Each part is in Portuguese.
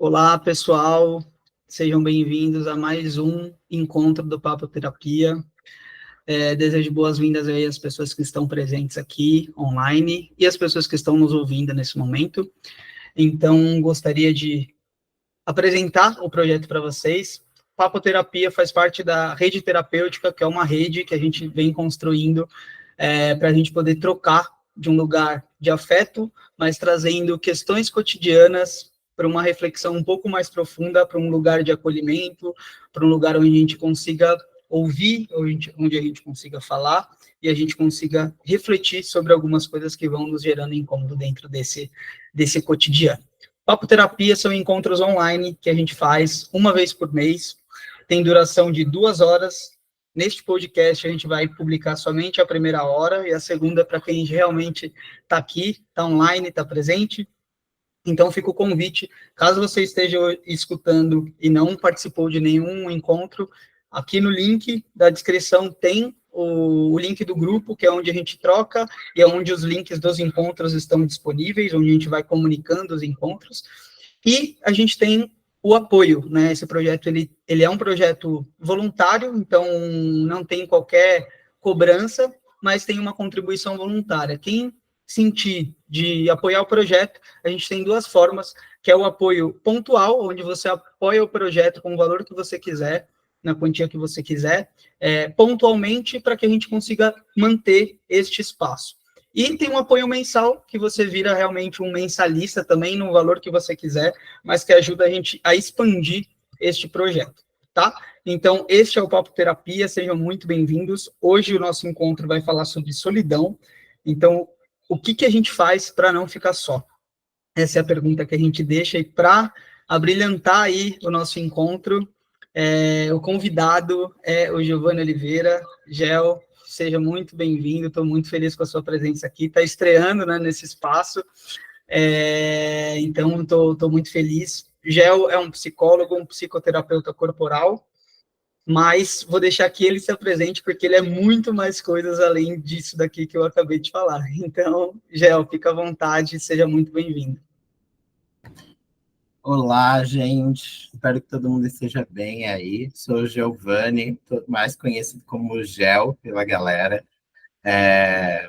Olá, pessoal, sejam bem-vindos a mais um encontro do Papo Terapia. Desejo boas-vindas aí às pessoas que estão presentes aqui online e às pessoas que estão nos ouvindo nesse momento. Então, gostaria de apresentar o projeto para vocês. Papo Terapia faz parte da rede terapêutica, que é uma rede que a gente vem construindo para a gente poder trocar de um lugar de afeto, mas trazendo questões cotidianas para uma reflexão um pouco mais profunda, para um lugar de acolhimento, para um lugar onde a gente consiga ouvir, onde a gente consiga falar e a gente consiga refletir sobre algumas coisas que vão nos gerando incômodo dentro desse cotidiano. Papo Terapia são encontros online que a gente faz uma vez por mês, tem duração de 2 horas. Neste podcast, a gente vai publicar somente a primeira hora e a segunda para quem realmente está aqui, está online, está presente. Então, fica o convite, caso você esteja escutando e não participou de nenhum encontro, aqui no link da descrição tem o link do grupo, que é onde a gente troca e é onde os links dos encontros estão disponíveis, onde a gente vai comunicando os encontros. E a gente tem o apoio, né? Esse projeto, ele é um projeto voluntário, então não tem qualquer cobrança, mas tem uma contribuição voluntária. Quem sentir de apoiar o projeto, a gente tem 2 formas, que é o apoio pontual, onde você apoia o projeto com o valor que você quiser, na quantia que você quiser, pontualmente, para que a gente consiga manter este espaço. E tem um apoio mensal, que você vira realmente um mensalista também, no valor que você quiser, mas que ajuda a gente a expandir este projeto, tá? Então, este é o Papo Terapia, sejam muito bem-vindos. Hoje o nosso encontro vai falar sobre solidão. Então, o que a gente faz para não ficar só? Essa é a pergunta que a gente deixa, e para abrilhantar aí o nosso encontro, o convidado é o Giovanni Oliveira. Gel, seja muito bem-vindo, estou muito feliz com a sua presença aqui, está estreando, né, nesse espaço, então estou muito feliz. Gel é um psicólogo, um psicoterapeuta corporal, mas vou deixar que ele se apresente, porque ele é muito mais coisas além disso daqui que eu acabei de falar. Então, Gel, fica à vontade, seja muito bem-vindo. Olá, gente. Espero que todo mundo esteja bem aí. Sou o Giovanni, mais conhecido como Gel pela galera.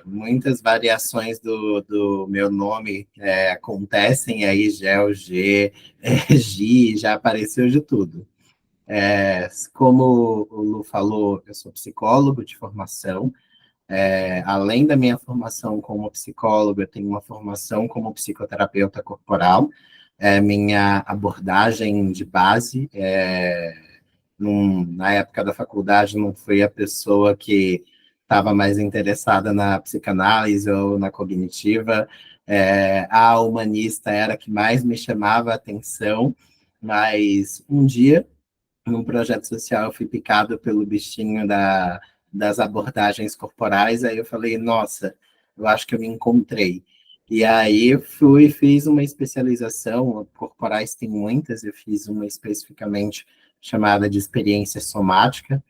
Muitas variações do meu nome acontecem aí, Gel, G, Gi, já apareceu de tudo. Como o Lu falou, eu sou psicólogo de formação. Além da minha formação como psicólogo, eu tenho uma formação como psicoterapeuta corporal. Minha abordagem de base, na época da faculdade, não fui a pessoa que estava mais interessada na psicanálise ou na cognitiva. A humanista era a que mais me chamava a atenção, mas um dia, num projeto social, eu fui picado pelo bichinho das abordagens corporais, aí eu falei, nossa, eu acho que eu me encontrei. E aí fiz uma especialização, corporais tem muitas, eu fiz uma especificamente chamada de experiência somática,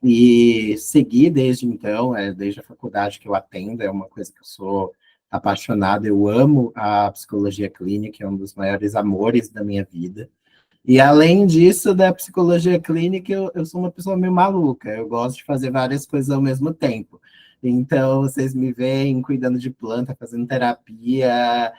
e segui desde então, desde a faculdade que eu atendo, é uma coisa que eu sou apaixonado, eu amo a psicologia clínica, é um dos maiores amores da minha vida. E além disso, da psicologia clínica, eu sou uma pessoa meio maluca, eu gosto de fazer várias coisas ao mesmo tempo. Então, vocês me veem cuidando de planta, fazendo terapia,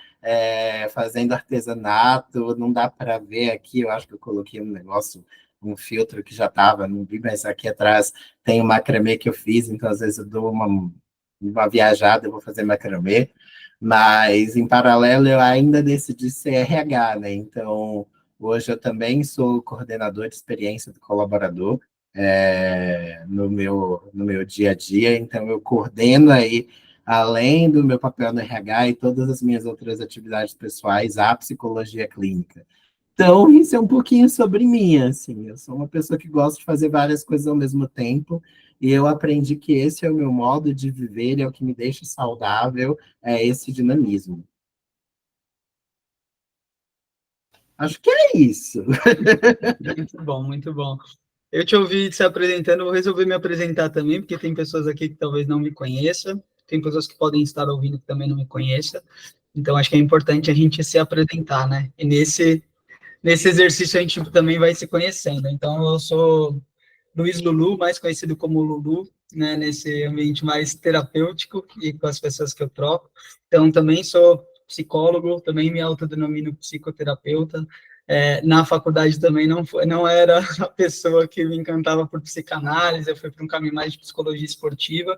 fazendo artesanato, não dá para ver aqui, eu acho que eu coloquei um negócio, um filtro que já estava, não vi, mas aqui atrás tem um macramê que eu fiz, então às vezes eu dou uma viajada, eu vou fazer macramê, mas em paralelo eu ainda decidi ser RH, né? Então, hoje eu também sou coordenador de experiência do colaborador no meu dia a dia, então eu coordeno aí, além do meu papel no RH e todas as minhas outras atividades pessoais, a psicologia clínica. Então, isso é um pouquinho sobre mim, assim, eu sou uma pessoa que gosta de fazer várias coisas ao mesmo tempo, e eu aprendi que esse é o meu modo de viver, é o que me deixa saudável, é esse dinamismo. Acho que é isso. Muito bom, muito bom. Eu te ouvi se apresentando, vou resolver me apresentar também, porque tem pessoas aqui que talvez não me conheçam, tem pessoas que podem estar ouvindo que também não me conheçam, então acho que é importante a gente se apresentar, né? E nesse exercício a gente também vai se conhecendo. Então, eu sou Luiz Lulu, mais conhecido como Lulu, né, nesse ambiente mais terapêutico e com as pessoas que eu troco. Então, também sou psicólogo, também me autodenomino psicoterapeuta. Na faculdade também não era a pessoa que me encantava por psicanálise, eu fui para um caminho mais de psicologia esportiva,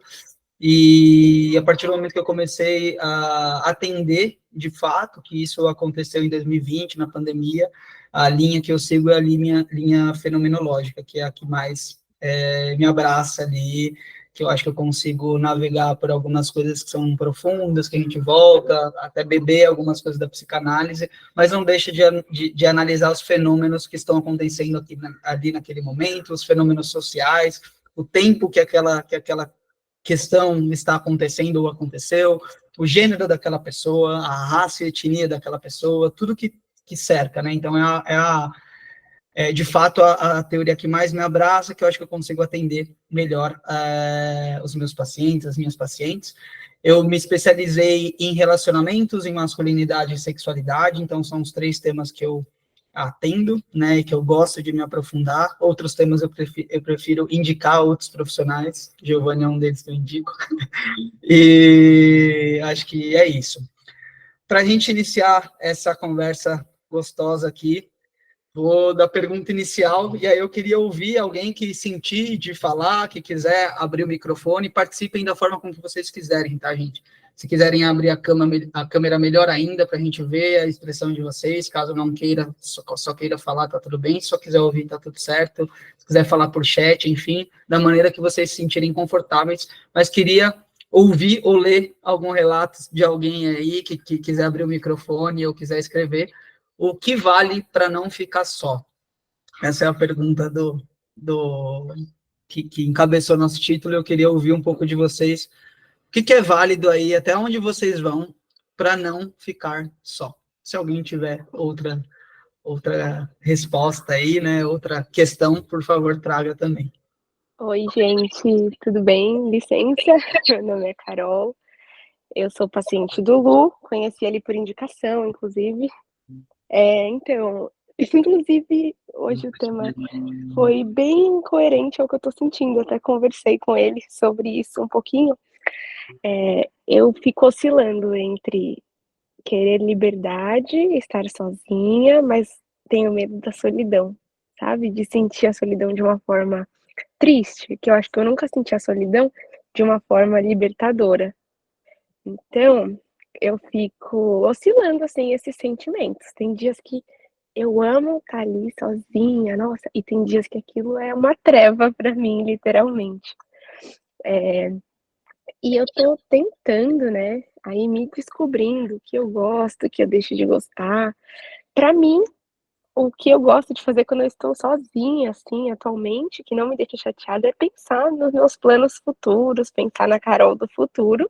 e a partir do momento que eu comecei a atender, de fato, que isso aconteceu em 2020, na pandemia, a linha que eu sigo é a linha fenomenológica, que é a que mais me abraça ali, que eu acho que eu consigo navegar por algumas coisas que são profundas, que a gente volta, até beber algumas coisas da psicanálise, mas não deixa de analisar os fenômenos que estão acontecendo ali naquele momento, os fenômenos sociais, o tempo que aquela questão está acontecendo ou aconteceu, o gênero daquela pessoa, a raça e etnia daquela pessoa, tudo que cerca, né? Então, de fato, a teoria que mais me abraça, que eu acho que eu consigo atender melhor os meus pacientes, as minhas pacientes. Eu me especializei em relacionamentos, em masculinidade e sexualidade, então são os 3 temas que eu atendo, né, e que eu gosto de me aprofundar. Outros temas eu prefiro indicar outros profissionais, Giovanni é um deles que eu indico, e acho que é isso. Para a gente iniciar essa conversa gostosa aqui, vou dar pergunta inicial, e aí eu queria ouvir alguém que sentir de falar, que quiser abrir o microfone, participem da forma como vocês quiserem, tá, gente? Se quiserem abrir a câmera melhor ainda, para a gente ver a expressão de vocês, caso não queira, só queira falar, tá tudo bem, se só quiser ouvir, tá tudo certo, se quiser falar por chat, enfim, da maneira que vocês se sentirem confortáveis, mas queria ouvir ou ler algum relato de alguém aí que quiser abrir o microfone ou quiser escrever, o que vale para não ficar só? Essa é a pergunta que encabeçou nosso título. Eu queria ouvir um pouco de vocês. O que é válido aí? Até onde vocês vão para não ficar só? Se alguém tiver outra resposta aí, né? Outra questão, por favor, traga também. Oi, gente, tudo bem? Licença, meu nome é Carol, eu sou paciente do Lu, conheci ele por indicação, inclusive. Inclusive, hoje o tema foi bem coerente ao que eu tô sentindo, até conversei com ele sobre isso um pouquinho. Eu fico oscilando entre querer liberdade, estar sozinha, mas tenho medo da solidão, sabe? De sentir a solidão de uma forma triste, que eu acho que eu nunca senti a solidão de uma forma libertadora. Então, eu fico oscilando, assim, esses sentimentos. Tem dias que eu amo estar ali sozinha, nossa, e tem dias que aquilo é uma treva para mim, literalmente. E eu tô tentando, né, aí me descobrindo o que eu gosto, o que eu deixo de gostar. Para mim, o que eu gosto de fazer quando eu estou sozinha, assim, atualmente, que não me deixa chateada, é pensar nos meus planos futuros, pensar na Carol do futuro.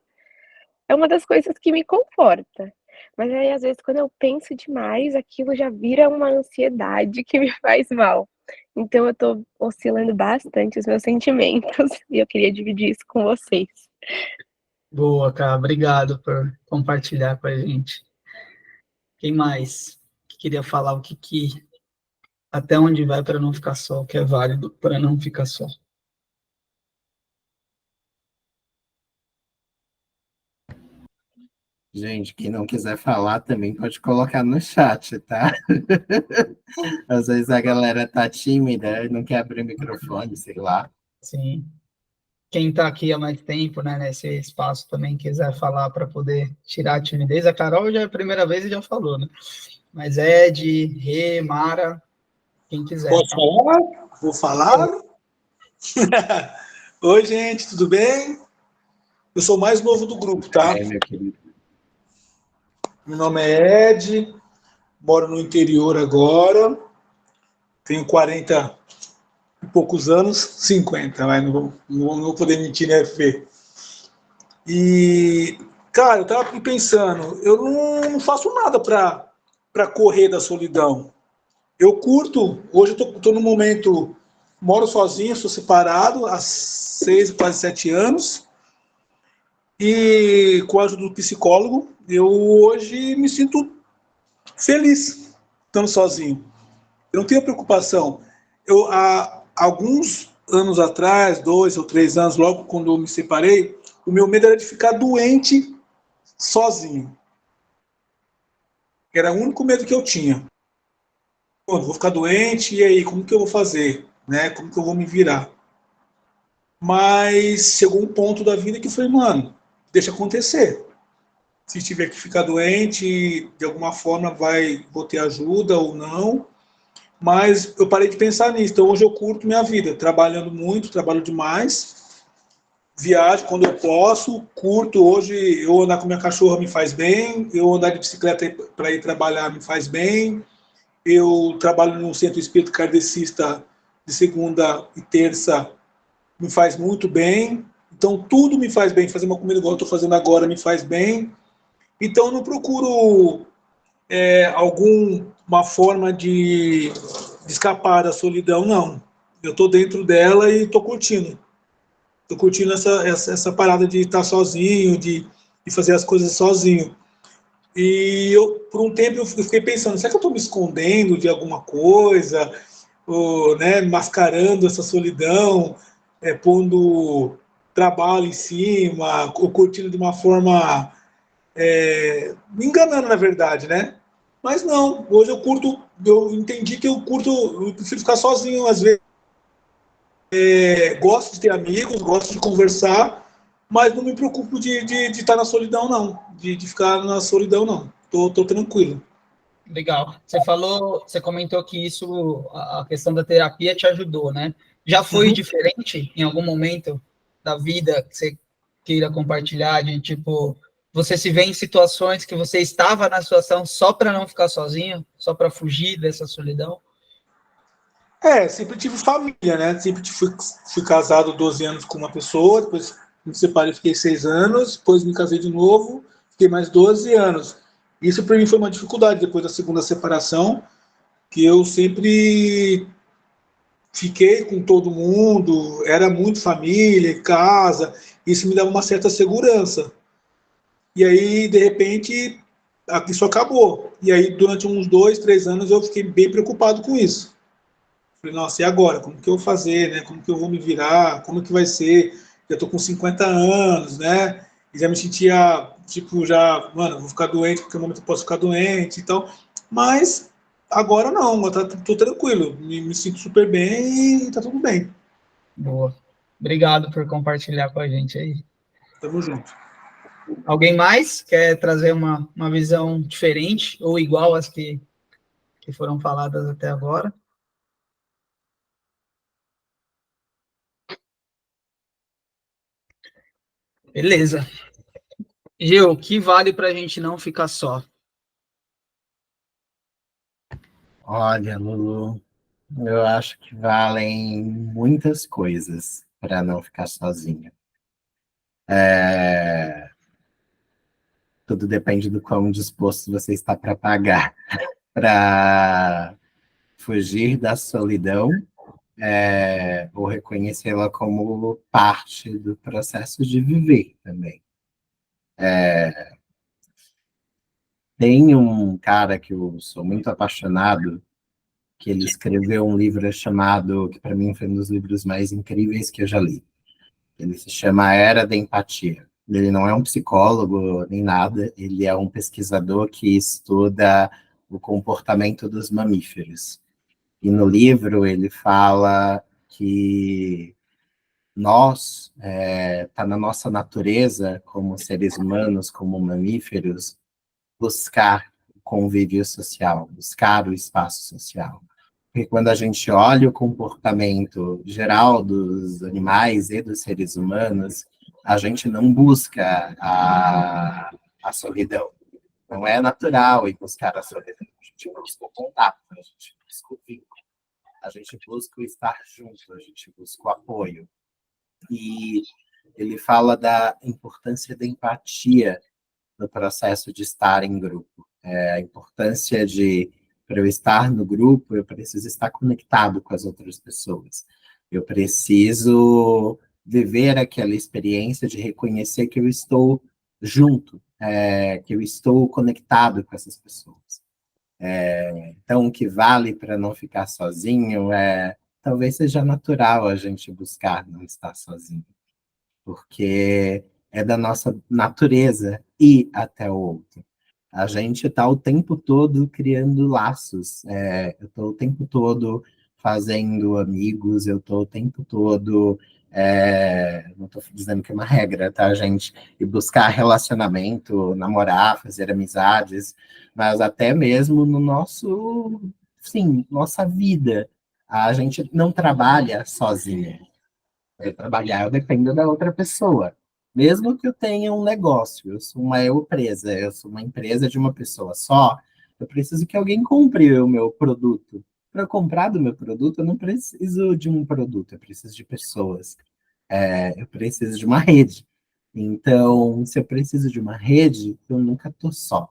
É uma das coisas que me conforta. Mas aí, às vezes, quando eu penso demais, aquilo já vira uma ansiedade que me faz mal. Então, eu tô oscilando bastante os meus sentimentos e eu queria dividir isso com vocês. Boa, cara. Obrigado por compartilhar com a gente. Quem mais que queria falar o que até onde vai para não ficar só, o que é válido para não ficar só? Gente, quem não quiser falar também pode colocar no chat, tá? Às vezes a galera tá tímida, não quer abrir o microfone, sei lá. Sim. Quem está aqui há mais tempo, né, nesse espaço também quiser falar para poder tirar a timidez. A Carol já é a primeira vez e já falou, né? Mas Ed, Rê, Mara, quem quiser. Posso falar? Vou falar. Oi, gente, tudo bem? Eu sou o mais novo do grupo, tá? Meu querido. Meu nome é Ed, moro no interior agora, tenho 40 e poucos anos, 50, mas não vou poder mentir, né, Fê? E, cara, eu tava pensando, eu não faço nada para correr da solidão. Eu curto, hoje eu tô no momento, moro sozinho, sou separado há 6, quase 7 anos, e com a ajuda do psicólogo, eu hoje me sinto feliz estando sozinho. Eu não tenho preocupação. Há alguns anos atrás, 2 ou 3 anos, logo quando eu me separei, o meu medo era de ficar doente sozinho. Era o único medo que eu tinha. Pô, vou ficar doente, e aí, como que eu vou fazer? Né? Como que eu vou me virar? Mas chegou um ponto da vida que eu falei, mano, deixa acontecer. Se tiver que ficar doente, de alguma forma vou ter ajuda ou não. Mas eu parei de pensar nisso. Então hoje eu curto minha vida, trabalhando muito, trabalho demais, viajo quando eu posso, curto. Hoje eu andar com minha cachorra me faz bem, eu andar de bicicleta para ir trabalhar me faz bem, eu trabalho no centro espírita kardecista de segunda e terça, me faz muito bem. Então tudo me faz bem, fazer uma comida igual eu estou fazendo agora me faz bem. Então eu não procuro alguma forma de escapar da solidão, não. Eu estou dentro dela e estou curtindo. Estou curtindo essa parada de estar sozinho, de fazer as coisas sozinho. E por um tempo eu fiquei pensando, será que eu estou me escondendo de alguma coisa? Ou, né, mascarando essa solidão, pondo trabalho em cima, ou curtindo de uma forma me enganando, na verdade, né? Mas não, hoje eu curto, eu entendi que eu prefiro ficar sozinho, às vezes. Gosto de ter amigos, gosto de conversar, mas não me preocupo de estar na solidão, não. De ficar na solidão, não. Tô tranquilo. Legal. Você comentou que isso, a questão da terapia te ajudou, né? Já foi Uhum. diferente em algum momento da vida que você queira compartilhar, de tipo, você se vê em situações que você estava na situação só para não ficar sozinho, só para fugir dessa solidão? Sempre tive família, né? Sempre fui casado 12 anos com uma pessoa, depois me separei, fiquei 6 anos, depois me casei de novo, fiquei mais 12 anos. Isso para mim foi uma dificuldade depois da segunda separação, que eu sempre fiquei com todo mundo, era muito família, casa, isso me dava uma certa segurança. E aí, de repente, isso acabou. E aí, durante uns 2, 3 anos, eu fiquei bem preocupado com isso. Falei, nossa, e agora? Como que eu vou fazer, né? Como que eu vou me virar? Como que vai ser? Já tô com 50 anos, né? E já me sentia, tipo, mano, vou ficar doente, porque no momento eu posso ficar doente e tal. Mas agora não, tô tranquilo. Me sinto super bem e tá tudo bem. Boa. Obrigado por compartilhar com a gente aí. Tamo junto. Alguém mais quer trazer uma visão diferente ou igual às que foram faladas até agora? Beleza. Gil, o que vale para a gente não ficar só? Olha, Lulu, eu acho que valem muitas coisas para não ficar sozinho. Tudo depende do quão disposto você está para pagar para fugir da solidão, ou reconhecê-la como parte do processo de viver também. Tem um cara que eu sou muito apaixonado, que ele escreveu um livro chamado, que para mim foi um dos livros mais incríveis que eu já li. Ele se chama A Era da Empatia. Ele não é um psicólogo nem nada, ele é um pesquisador que estuda o comportamento dos mamíferos. E no livro ele fala que está na nossa natureza, como seres humanos, como mamíferos, buscar o convívio social, buscar o espaço social. Porque quando a gente olha o comportamento geral dos animais e dos seres humanos, a gente não busca a solidão. Não é natural ir buscar a solidão. A gente busca o contato, a gente busca o vínculo, a gente busca o estar junto, a gente busca o apoio. E ele fala da importância da empatia no processo de estar em grupo. A importância de, para eu estar no grupo, eu preciso estar conectado com as outras pessoas. Eu preciso viver aquela experiência de reconhecer que eu estou junto, que eu estou conectado com essas pessoas. Então, o que vale para não ficar sozinho talvez seja natural a gente buscar não estar sozinho, porque é da nossa natureza ir até o outro. A gente está o tempo todo criando laços. Eu estou o tempo todo fazendo amigos, eu estou o tempo todo. Não estou dizendo que é uma regra, tá, gente? E buscar relacionamento, namorar, fazer amizades, mas até mesmo no nosso, sim, nossa vida. A gente não trabalha sozinho. Para trabalhar, eu dependo da outra pessoa. Mesmo que eu tenha um negócio, eu sou uma empresa, eu sou uma empresa de uma pessoa só, eu preciso que alguém compre o meu produto. Para comprar do meu produto, eu não preciso de um produto, eu preciso de pessoas. Eu preciso de uma rede. Então, se eu preciso de uma rede, eu nunca estou só.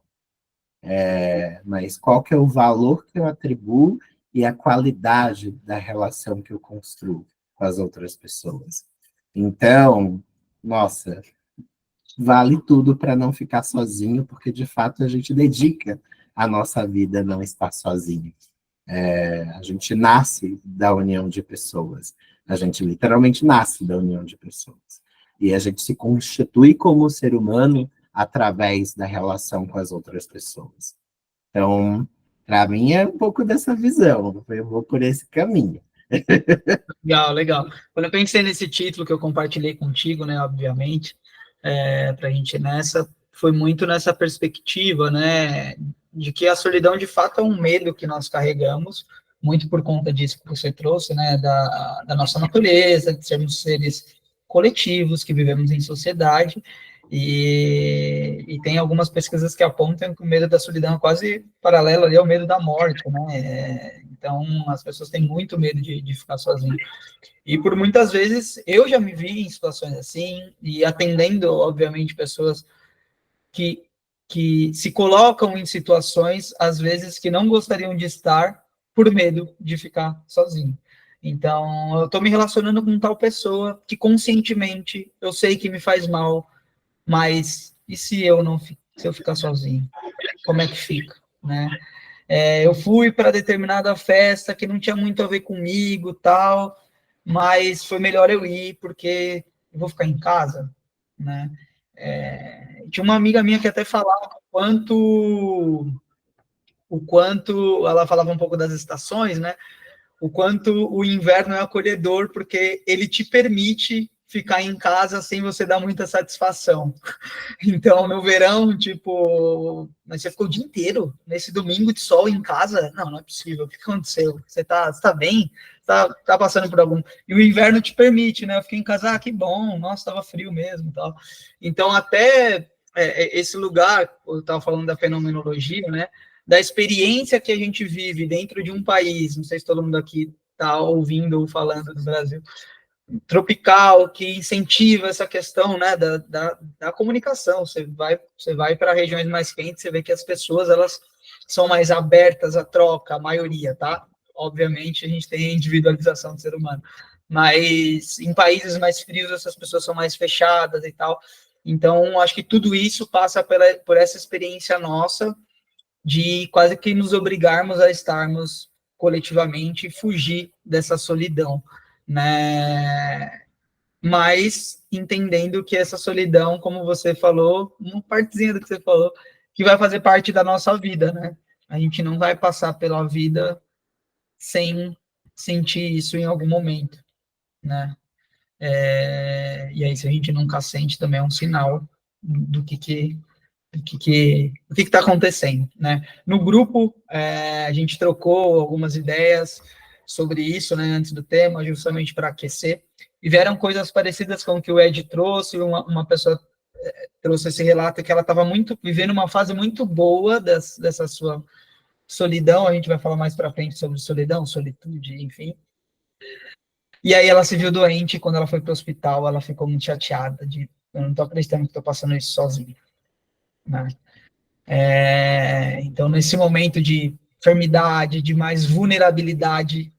Mas qual que é o valor que eu atribuo e a qualidade da relação que eu construo com as outras pessoas. Então, nossa, vale tudo para não ficar sozinho, porque de fato a gente dedica a nossa vida a não estar sozinho. A gente nasce da união de pessoas. A gente literalmente nasce da união de pessoas. E a gente se constitui como ser humano através da relação com as outras pessoas. Então, para mim é um pouco dessa visão. Eu vou por esse caminho. Legal, legal. Quando eu pensei nesse título que eu compartilhei contigo, né, obviamente, para a gente foi muito nessa perspectiva, né, de que a solidão de fato é um medo que nós carregamos, muito por conta disso que você trouxe, né, da nossa natureza, de sermos seres coletivos, que vivemos em sociedade, e tem algumas pesquisas que apontam que o medo da solidão é quase paralelo ali ao medo da morte, né, então as pessoas têm muito medo de ficar sozinhas. E por muitas vezes eu já me vi em situações assim, e atendendo, obviamente, pessoas que se colocam em situações, às vezes, que não gostariam de estar por medo de ficar sozinho. Então, eu estou me relacionando com tal pessoa que conscientemente eu sei que me faz mal, mas e se eu ficar sozinho? Como é que fica, né? Eu fui para determinada festa que não tinha muito a ver comigo, tal, mas foi melhor eu ir porque eu vou ficar em casa, né? Tinha uma amiga minha que até falava o quanto ela falava um pouco das estações, né? O quanto o inverno é acolhedor porque ele te permite ficar em casa sem você dar muita satisfação. Então, meu verão, tipo, mas você ficou o dia inteiro nesse domingo de sol em casa? Não, não é possível. O que aconteceu? Você tá bem? Tá passando por algum... E o inverno te permite, né? Eu fiquei em casa, que bom, nossa, tava frio mesmo, tal. Então, até esse lugar, eu tava falando da fenomenologia, né? Da experiência que a gente vive dentro de um país, não sei se todo mundo aqui tá ouvindo ou falando do Brasil, tropical, que incentiva essa questão, né, da comunicação. Você vai para regiões mais quentes, você vê que as pessoas, elas são mais abertas à troca, a maioria, tá? Obviamente, a gente tem a individualização do ser humano, mas em países mais frios, essas pessoas são mais fechadas e tal. Então, acho que tudo isso passa por essa experiência nossa de quase que nos obrigarmos a estarmos coletivamente e fugir dessa solidão, né? Mas entendendo que essa solidão, como você falou, uma partezinha do que você falou, que vai fazer parte da nossa vida, né? A gente não vai passar pela vida sem sentir isso em algum momento, né? E aí, se a gente nunca sente, também é um sinal do que está acontecendo, né? No grupo, a gente trocou algumas ideias sobre isso, né, antes do tema, justamente para aquecer, e vieram coisas parecidas com o que o Ed trouxe, uma pessoa trouxe esse relato que ela estava vivendo uma fase muito boa dessa sua solidão, a gente vai falar mais para frente sobre solidão, solitude, enfim, e aí ela se viu doente, e quando ela foi para o hospital, ela ficou muito chateada, eu não estou acreditando que estou passando isso sozinha, né? Então, nesse momento de enfermidade, de mais vulnerabilidade,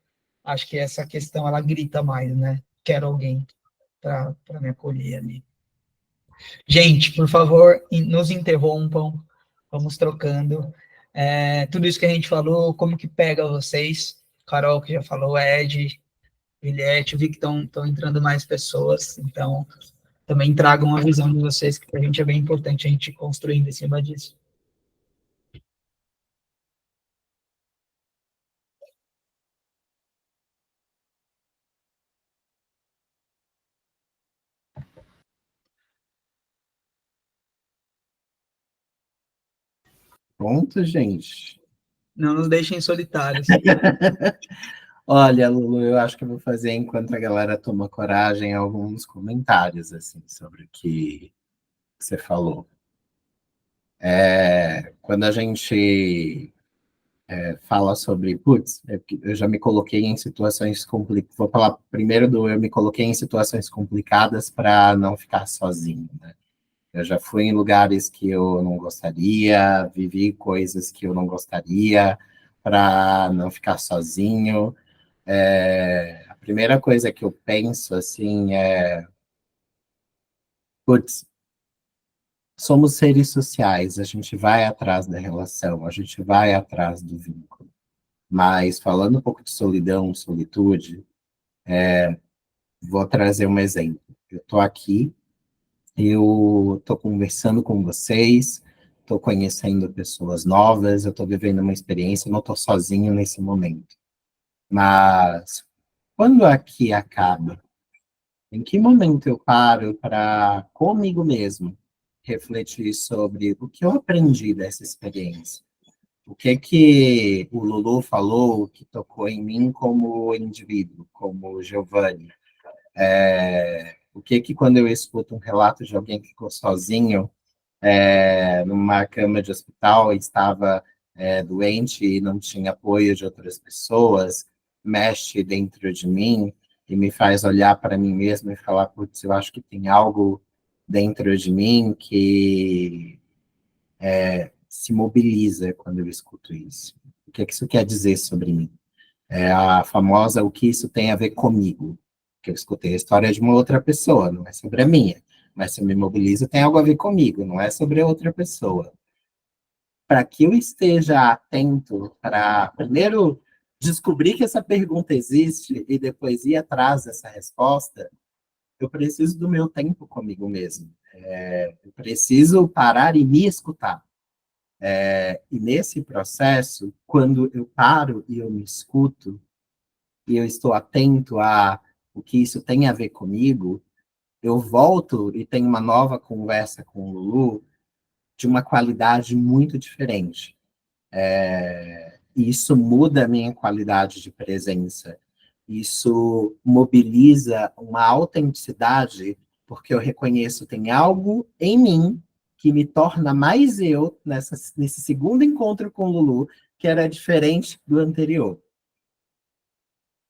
acho que essa questão, ela grita mais, né? Quero alguém para me acolher ali. Gente, por favor, nos interrompam, vamos trocando. Tudo isso que a gente falou, como que pega vocês? Carol, que já falou, Ed, Juliette, eu vi que estão entrando mais pessoas, então também tragam a visão de vocês, que para a gente é bem importante a gente construindo em cima disso. Pronto, gente. Não nos deixem solitários. Olha, Lulu, eu acho que eu vou fazer, enquanto a galera toma coragem, alguns comentários, assim, sobre o que você falou. Quando a gente fala sobre, putz, eu já me coloquei em situações complicadas, vou falar primeiro eu me coloquei em situações complicadas para não ficar sozinho, né? Eu já fui em lugares que eu não gostaria, vivi coisas que eu não gostaria para não ficar sozinho. A primeira coisa que eu penso, assim, putz, somos seres sociais, a gente vai atrás da relação, a gente vai atrás do vínculo. Mas falando um pouco de solidão, solitude, vou trazer um exemplo. Eu estou aqui, eu estou conversando com vocês, estou conhecendo pessoas novas, eu estou vivendo uma experiência, eu não estou sozinho nesse momento. Mas quando aqui acaba, em que momento eu paro para, comigo mesmo, refletir sobre o que eu aprendi dessa experiência? O que o Lulu falou que tocou em mim como indivíduo, como Giovanni? O que quando eu escuto um relato de alguém que ficou sozinho numa cama de hospital e estava doente e não tinha apoio de outras pessoas, mexe dentro de mim e me faz olhar para mim mesmo e falar, putz, eu acho que tem algo dentro de mim que se mobiliza quando eu escuto isso. O que isso quer dizer sobre mim? É a famosa, o que isso tem a ver comigo? Que eu escutei a história de uma outra pessoa, não é sobre a minha. Mas se eu me mobilizo, tem algo a ver comigo, não é sobre a outra pessoa. Para que eu esteja atento para, primeiro, descobrir que essa pergunta existe e depois ir atrás dessa resposta, eu preciso do meu tempo comigo mesmo. Eu preciso parar e me escutar. E nesse processo, quando eu paro e eu me escuto, e eu estou atento a o que isso tem a ver comigo, eu volto e tenho uma nova conversa com o Lulu de uma qualidade muito diferente. E isso muda a minha qualidade de presença. Isso mobiliza uma autenticidade, porque eu reconheço que tem algo em mim que me torna mais eu nesse segundo encontro com o Lulu, que era diferente do anterior.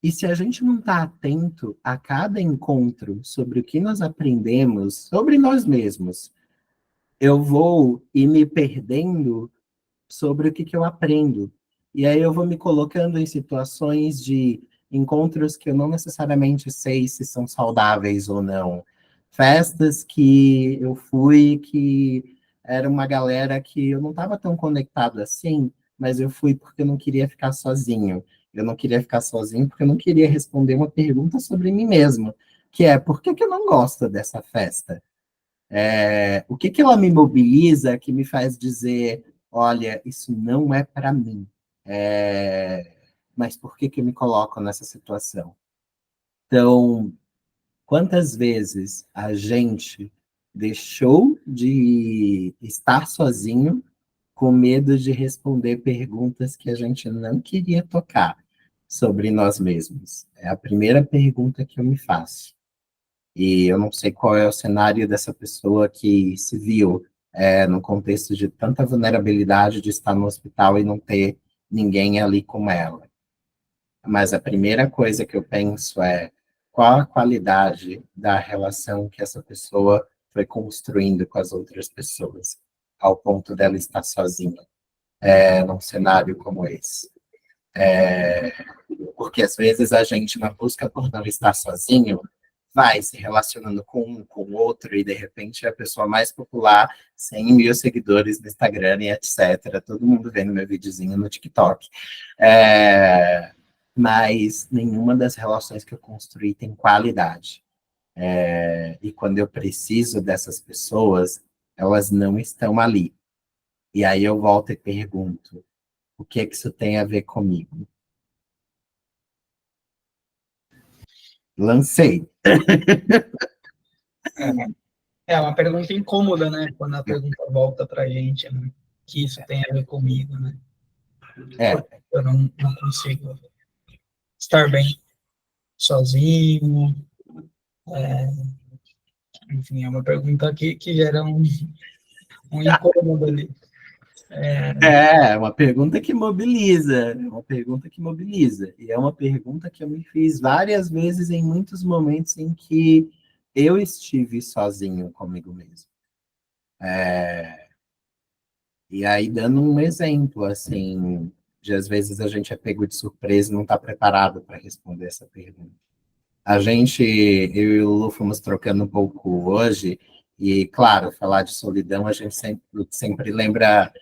E se a gente não está atento a cada encontro sobre o que nós aprendemos sobre nós mesmos, eu vou ir me perdendo sobre o que eu aprendo. E aí eu vou me colocando em situações de encontros que eu não necessariamente sei se são saudáveis ou não. Festas que eu fui que era uma galera que eu não estava tão conectado assim, mas eu fui porque eu não queria ficar sozinho. Eu não queria ficar sozinho porque eu não queria responder uma pergunta sobre mim mesmo, que é, por que eu não gosto dessa festa? O que ela me mobiliza, que me faz dizer, olha, isso não é para mim. Mas por que eu me coloco nessa situação? Então, quantas vezes a gente deixou de estar sozinho com medo de responder perguntas que a gente não queria tocar sobre nós mesmos? É a primeira pergunta que eu me faço. E eu não sei qual é o cenário dessa pessoa que se viu no contexto de tanta vulnerabilidade de estar no hospital e não ter ninguém ali com ela. Mas a primeira coisa que eu penso é qual a qualidade da relação que essa pessoa foi construindo com as outras pessoas, ao ponto dela estar sozinha num cenário como esse. Porque às vezes a gente, na busca por não estar sozinho, vai se relacionando com um, com o outro, e de repente é a pessoa mais popular, 100 mil seguidores no Instagram e etc. Todo mundo vendo meu videozinho no TikTok. Mas nenhuma das relações que eu construí tem qualidade. E quando eu preciso dessas pessoas, elas não estão ali. E aí eu volto e pergunto, o que é que isso tem a ver comigo? Lancei. É uma pergunta incômoda, né? Quando a pergunta volta pra gente, né? Que isso tem a ver comigo, né? Eu não consigo estar bem sozinho. Enfim, é uma pergunta que gera um incômodo ali. É uma pergunta que mobiliza, uma pergunta que mobiliza. E é uma pergunta que eu me fiz várias vezes em muitos momentos em que eu estive sozinho comigo mesmo. E aí, dando um exemplo, assim, de às vezes a gente é pego de surpresa e não está preparado para responder essa pergunta. Eu e o Lu fomos trocando um pouco hoje, e, claro, falar de solidão, a gente sempre lembra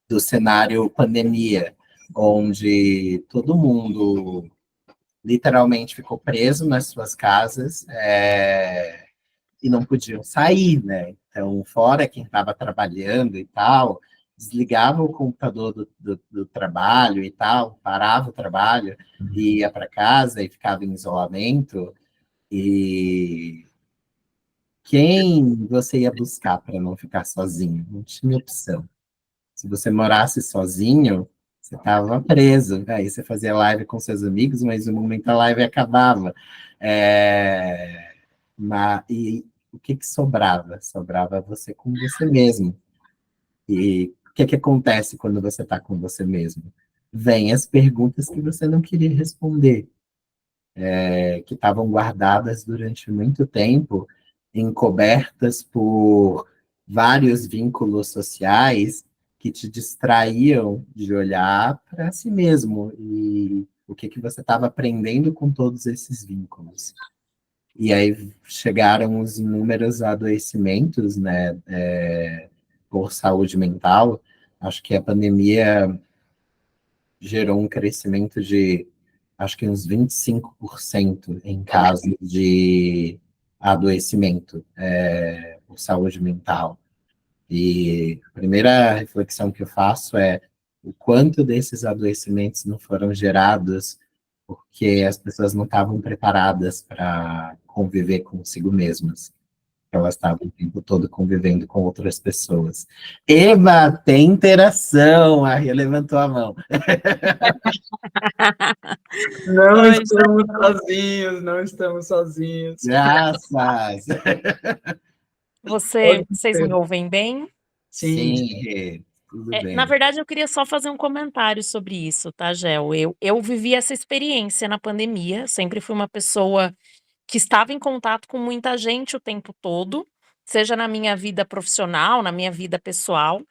do cenário pandemia, onde todo mundo literalmente ficou preso nas suas casas, e não podiam sair, né? Então, fora quem estava trabalhando e tal, desligava o computador do trabalho e tal, parava o trabalho, ia para casa e ficava em isolamento. E quem você ia buscar para não ficar sozinho? Não tinha opção. Se você morasse sozinho, você estava preso. Aí você fazia live com seus amigos, mas no momento a live acabava. E o que sobrava? Sobrava você com você mesmo. E o que acontece quando você está com você mesmo? Vêm as perguntas que você não queria responder, que estavam guardadas durante muito tempo, encobertas por vários vínculos sociais que te distraíam de olhar para si mesmo e o que você estava aprendendo com todos esses vínculos. E aí chegaram os inúmeros adoecimentos, né, por saúde mental. Acho que a pandemia gerou um crescimento de, acho que uns 25% em casos de adoecimento por saúde mental. E a primeira reflexão que eu faço é o quanto desses adoecimentos não foram gerados porque as pessoas não estavam preparadas para conviver consigo mesmas. Elas estavam o tempo todo convivendo com outras pessoas. Eva, tem interação. A Ria levantou a mão. Não estamos sozinhos, não estamos sozinhos. Graças. Vocês me ouvem bem? Sim, tudo bem. Na verdade, eu queria só fazer um comentário sobre isso, tá, Gel? Eu vivi essa experiência na pandemia, sempre fui uma pessoa que estava em contato com muita gente o tempo todo, seja na minha vida profissional, na minha vida pessoal,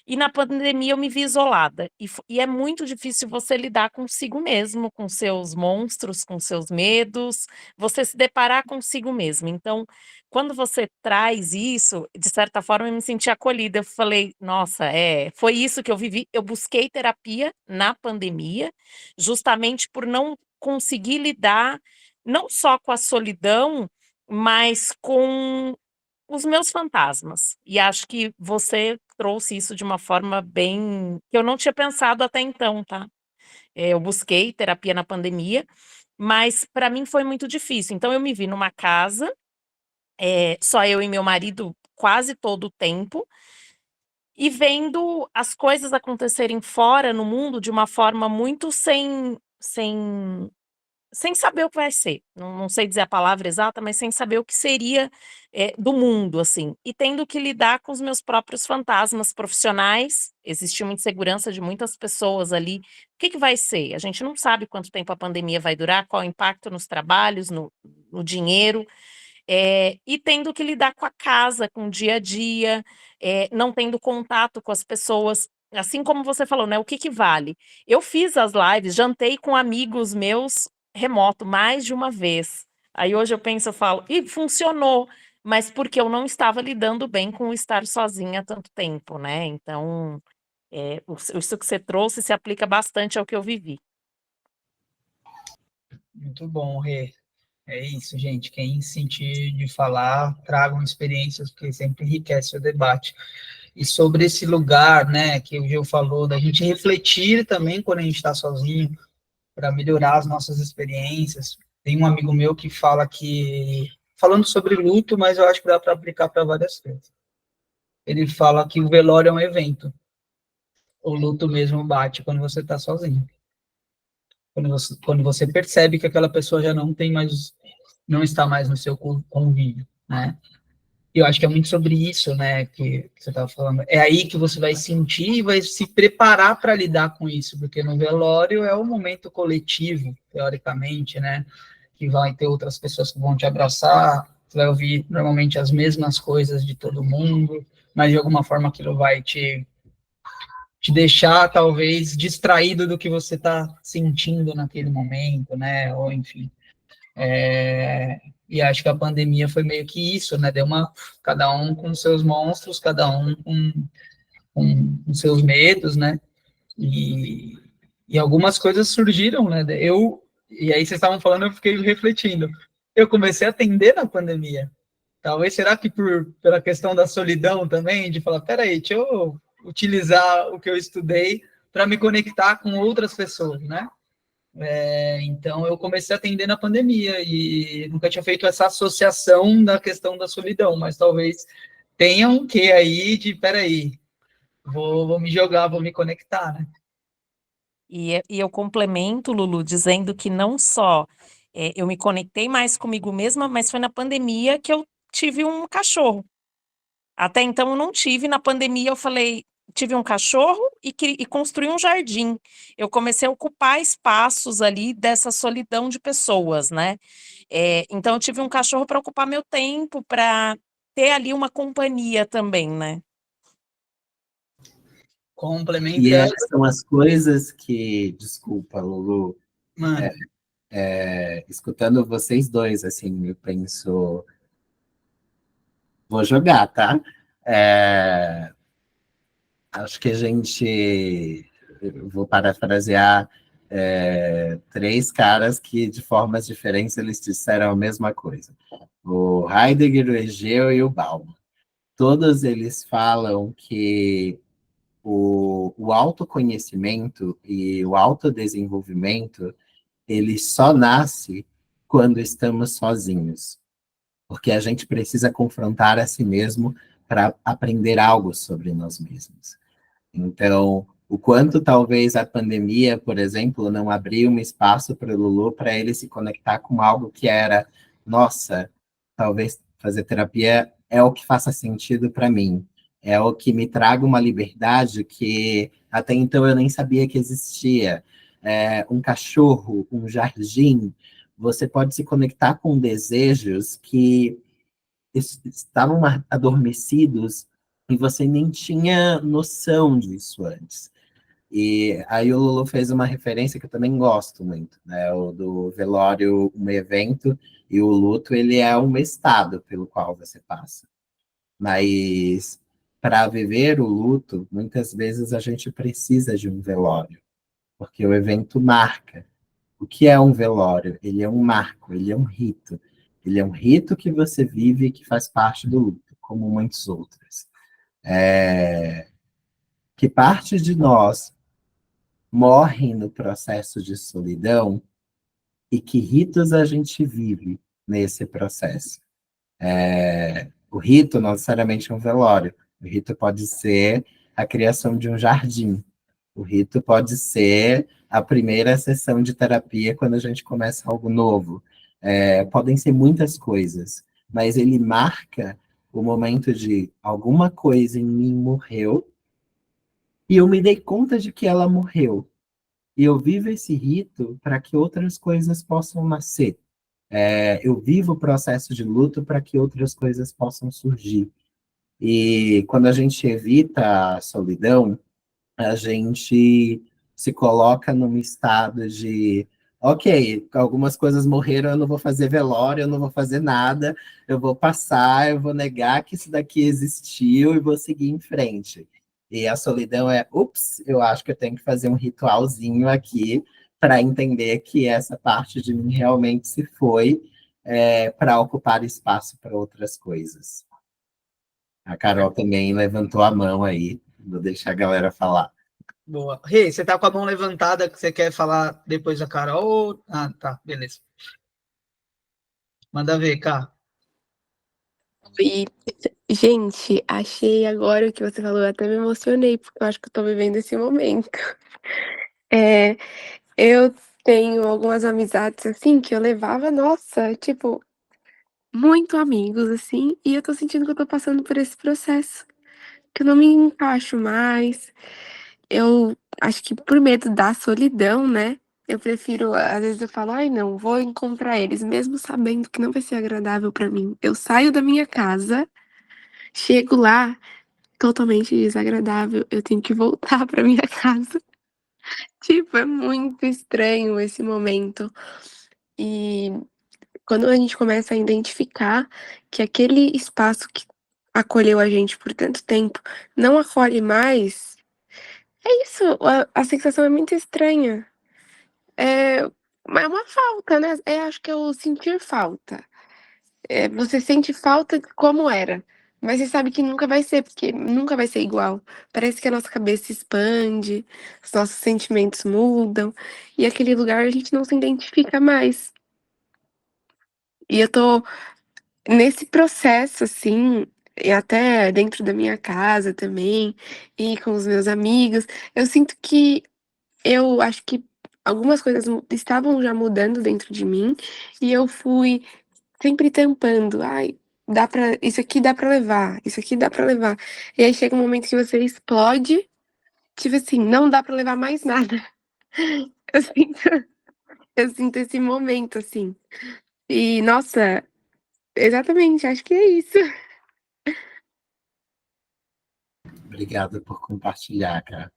e na pandemia eu me vi isolada. E é muito difícil você lidar consigo mesmo, com seus monstros, com seus medos, você se deparar consigo mesmo. Então, quando você traz isso, de certa forma eu me senti acolhida. Eu falei, nossa, foi isso que eu vivi. Eu busquei terapia na pandemia, justamente por não conseguir lidar não só com a solidão, mas com os meus fantasmas. E acho que você trouxe isso de uma forma bem que eu não tinha pensado até então, tá? Eu busquei terapia na pandemia, mas para mim foi muito difícil. Então eu me vi numa casa, só eu e meu marido quase todo o tempo, e vendo as coisas acontecerem fora no mundo de uma forma muito sem saber o que vai ser, não sei dizer a palavra exata, mas sem saber o que seria, do mundo, assim. E tendo que lidar com os meus próprios fantasmas profissionais, existia uma insegurança de muitas pessoas ali. O que vai ser? A gente não sabe quanto tempo a pandemia vai durar, qual o impacto nos trabalhos, no dinheiro, e tendo que lidar com a casa, com o dia a dia, não tendo contato com as pessoas. Assim como você falou, né, o que vale? Eu fiz as lives, jantei com amigos meus remoto mais de uma vez, Aí hoje eu penso, eu falo, e funcionou, mas porque eu não estava lidando bem com o estar sozinha há tanto tempo, né? Então, isso que você trouxe se aplica bastante ao que eu vivi. Muito bom, Rê. É isso, gente. Quem sentir de falar, tragam experiências, porque sempre enriquece o debate. E sobre esse lugar, né, que o Gil falou, da gente refletir também quando a gente está sozinho, para melhorar as nossas experiências. Tem um amigo meu que fala que, falando sobre luto, mas eu acho que dá para aplicar para várias coisas. Ele fala que o velório é um evento. O luto mesmo bate quando você está sozinho. Quando você percebe que aquela pessoa já não tem mais, não está mais no seu convívio, né? E eu acho que é muito sobre isso, né, que você estava falando. É aí que você vai sentir e vai se preparar para lidar com isso, porque no velório é um momento coletivo, teoricamente, né, que vai ter outras pessoas que vão te abraçar, você vai ouvir normalmente as mesmas coisas de todo mundo, mas de alguma forma aquilo vai te deixar, talvez, distraído do que você está sentindo naquele momento, né, ou enfim. E acho que a pandemia foi meio que isso, né? Deu cada um com seus monstros, cada um com seus medos, né? E, e algumas coisas surgiram, né? E aí vocês estavam falando, eu fiquei refletindo. Eu comecei a atender na pandemia. Talvez, será que pela questão da solidão também, de falar, peraí, deixa eu utilizar o que eu estudei para me conectar com outras pessoas, né? Então, eu comecei a atender na pandemia e nunca tinha feito essa associação da questão da solidão, mas talvez tenha um quê aí de, peraí, vou me jogar, vou me conectar, né? E eu complemento, Lulu, dizendo que não só eu me conectei mais comigo mesma, mas foi na pandemia que eu tive um cachorro. Até então eu não tive, na pandemia eu falei, tive um cachorro e construí um jardim. Eu comecei a ocupar espaços ali dessa solidão de pessoas, né? Então eu tive um cachorro para ocupar meu tempo, para ter ali uma companhia também, né? E Complementando, são as coisas que, desculpa, Lulu, mano, escutando vocês dois, assim, eu penso, vou jogar, tá? É, acho que a gente, eu vou parafrasear, três caras que, de formas diferentes, eles disseram a mesma coisa. O Heidegger, o Hegel e o Bauman. Todos eles falam que o autoconhecimento e o autodesenvolvimento, ele só nasce quando estamos sozinhos, porque a gente precisa confrontar a si mesmo para aprender algo sobre nós mesmos. Então, o quanto talvez a pandemia, por exemplo, não abriu um espaço para o Lulu para ele se conectar com algo que era, nossa, talvez fazer terapia é o que faça sentido para mim, é o que me traga uma liberdade que até então eu nem sabia que existia. Um cachorro, um jardim, você pode se conectar com desejos que estavam adormecidos e você nem tinha noção disso antes. E aí o Lulu fez uma referência que eu também gosto muito, né? O do velório, um evento, e o luto, ele é um estado pelo qual você passa. Mas para viver o luto, muitas vezes a gente precisa de um velório, porque o evento marca. O que é um velório? Ele é um marco, ele é um rito. Ele é um rito que você vive e que faz parte do luto, como muitos outros. Que parte de nós morre no processo de solidão e que ritos a gente vive nesse processo. O rito não necessariamente é um velório. O rito pode ser a criação de um jardim. O rito pode ser a primeira sessão de terapia quando a gente começa algo novo. Podem ser muitas coisas, mas ele marca o momento de alguma coisa em mim morreu e eu me dei conta de que ela morreu. E eu vivo esse rito para que outras coisas possam nascer. Eu vivo o processo de luto para que outras coisas possam surgir. E quando a gente evita a solidão, a gente se coloca num estado de, ok, algumas coisas morreram, eu não vou fazer velório, eu não vou fazer nada, eu vou passar, eu vou negar que isso daqui existiu e vou seguir em frente. E a solidão é, ups, eu acho que eu tenho que fazer um ritualzinho aqui para entender que essa parte de mim realmente se foi, para ocupar espaço para outras coisas. A Carol também levantou a mão aí, vou deixar a galera falar. Boa. Rei, você tá com a mão levantada, que você quer falar depois da Carol? Ah, tá, beleza. Manda ver, cá. E, gente, achei agora o que você falou, eu até me emocionei, porque eu acho que eu tô vivendo esse momento. É, eu tenho algumas amizades, assim, que eu levava, nossa, tipo, muito amigos, assim, e eu tô sentindo que eu tô passando por esse processo, que eu não me encaixo mais. Eu acho que por medo da solidão, né? Eu prefiro, às vezes eu falo, ai não, vou encontrar eles, mesmo sabendo que não vai ser agradável pra mim. Eu saio da minha casa, chego lá, totalmente desagradável, eu tenho que voltar pra minha casa. Tipo, é muito estranho esse momento. E quando a gente começa a identificar que aquele espaço que acolheu a gente por tanto tempo não acolhe mais, é isso, a sensação é muito estranha. É, é uma falta, né? Acho que é o sentir falta. Você sente falta de como era, mas você sabe que nunca vai ser, porque nunca vai ser igual. Parece que a nossa cabeça expande, os nossos sentimentos mudam, e aquele lugar a gente não se identifica mais. E eu tô nesse processo, assim, e até dentro da minha casa também, e com os meus amigos, eu sinto que eu acho que algumas coisas estavam já mudando dentro de mim, e eu fui sempre tampando. "Ai, dá pra isso aqui dá pra levar, isso aqui dá pra levar". E aí chega um momento que você explode, tipo assim, não dá pra levar mais nada. Eu sinto eu sinto esse momento, assim. E, nossa, exatamente, acho que é isso. Obrigado por compartilhar, cara.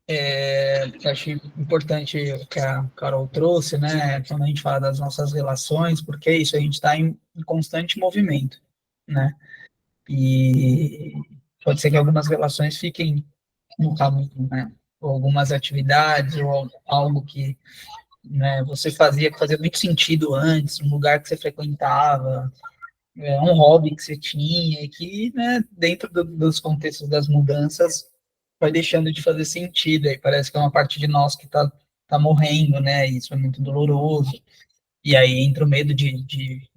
Eu acho importante o que a Carol trouxe, né? Quando a gente fala das nossas relações, porque é isso, a gente está em constante movimento, né? E pode ser que algumas relações fiquem no caminho, né? Ou algumas atividades, ou algo que, né, você fazia que fazia muito sentido antes, um lugar que você frequentava, um hobby que você tinha, e que, né, dentro dos contextos das mudanças, vai deixando de fazer sentido, aí parece que é uma parte de nós que tá morrendo, né, e isso é muito doloroso, e aí entra o medo de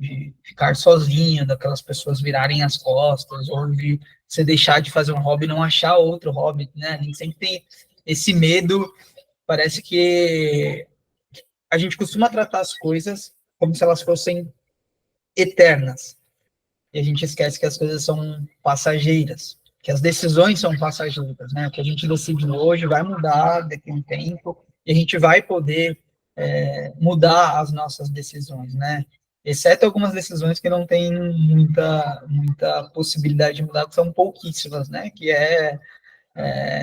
ficar sozinho, daquelas pessoas virarem as costas, ou de você deixar de fazer um hobby e não achar outro hobby, né, a gente sempre tem esse medo, parece que a gente costuma tratar as coisas como se elas fossem eternas, e a gente esquece que as coisas são passageiras, que as decisões são passageiras, né? O que a gente decide hoje vai mudar daqui a um tempo e a gente vai poder mudar as nossas decisões, né? Exceto algumas decisões que não tem muita possibilidade de mudar, que são pouquíssimas, né? Que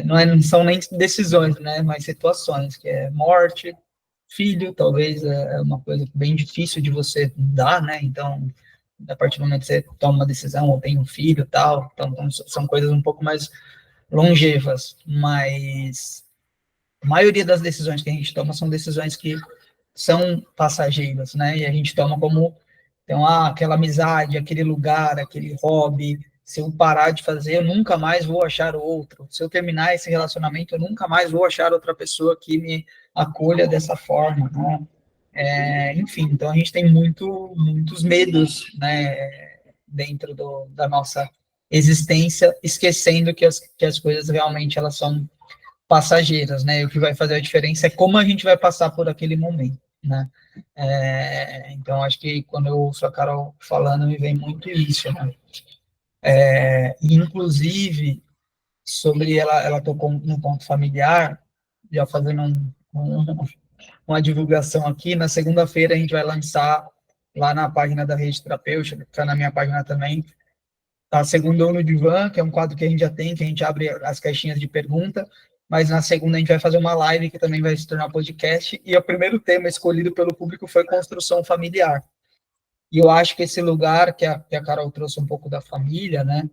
não são nem decisões, né? Mas situações, que é morte, filho, talvez é uma coisa bem difícil de você mudar, né? Então, a partir do momento que você toma uma decisão ou tem um filho e tal, então são coisas um pouco mais longevas, mas a maioria das decisões que a gente toma são decisões que são passageiras, né? E a gente toma como, então, aquela amizade, aquele lugar, aquele hobby, se eu parar de fazer, eu nunca mais vou achar outro. Se eu terminar esse relacionamento, eu nunca mais vou achar outra pessoa que me acolha dessa forma, né? Enfim, então a gente tem muitos medos, né, dentro da nossa existência, esquecendo que as coisas realmente elas são passageiras, né? E o que vai fazer a diferença é como a gente vai passar por aquele momento, né? Então acho que quando eu ouço a Carol falando me vem muito isso, né? Inclusive sobre ela tocou no ponto familiar, já fazendo uma divulgação aqui. Na segunda-feira a gente vai lançar lá na página da Rede Terapêutica, que está na minha página também, a Segundou no Divã, que é um quadro que a gente já tem, que a gente abre as caixinhas de pergunta, mas na segunda a gente vai fazer uma live que também vai se tornar podcast, e o primeiro tema escolhido pelo público foi construção familiar. E eu acho que esse lugar que a Carol trouxe um pouco da família, né,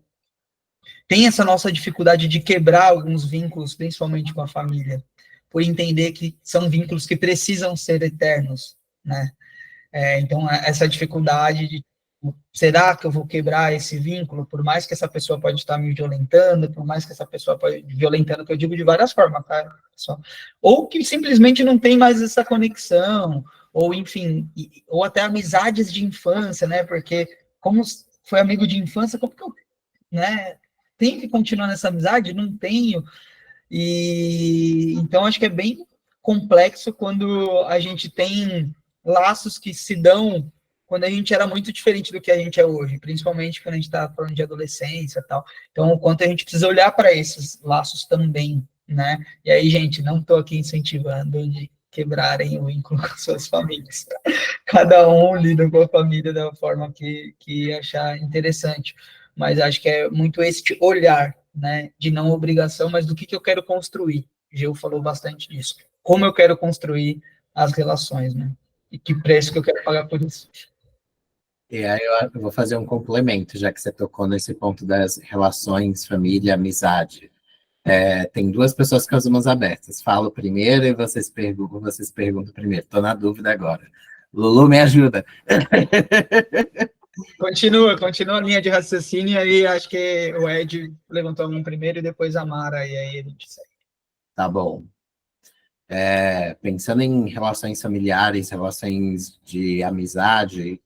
tem essa nossa dificuldade de quebrar alguns vínculos, principalmente com a família, por entender que são vínculos que precisam ser eternos, né? Então, essa dificuldade de será que eu vou quebrar esse vínculo, por mais que essa pessoa pode estar me violentando, por mais que essa pessoa pode violentando, que eu digo de várias formas, tá, pessoal? Ou que simplesmente não tem mais essa conexão, ou enfim, ou até amizades de infância, né? Porque como foi amigo de infância, como que eu, né? Tenho que continuar nessa amizade? Não tenho. E então acho que é bem complexo quando a gente tem laços que se dão quando a gente era muito diferente do que a gente é hoje, principalmente quando a gente está falando de adolescência e tal. Então, o quanto a gente precisa olhar para esses laços também, né? E aí, gente, não estou aqui incentivando de quebrarem o vínculo com suas famílias. Cada um lida com a família da forma que achar interessante. Mas acho que é muito esse olhar, né, de não obrigação, mas do que eu quero construir. Gil falou bastante disso. Como eu quero construir as relações, né? E que preço que eu quero pagar por isso. E aí eu vou fazer um complemento, já que você tocou nesse ponto das relações, família, amizade. Tem duas pessoas com as mãos abertas. Falo primeiro e vocês perguntam primeiro. Estou na dúvida agora. Lulu, me ajuda. Continua a linha de raciocínio, e aí acho que o Ed levantou a mão primeiro e depois a Mara, e aí a gente segue. Tá bom. Pensando em relações familiares, relações de amizade,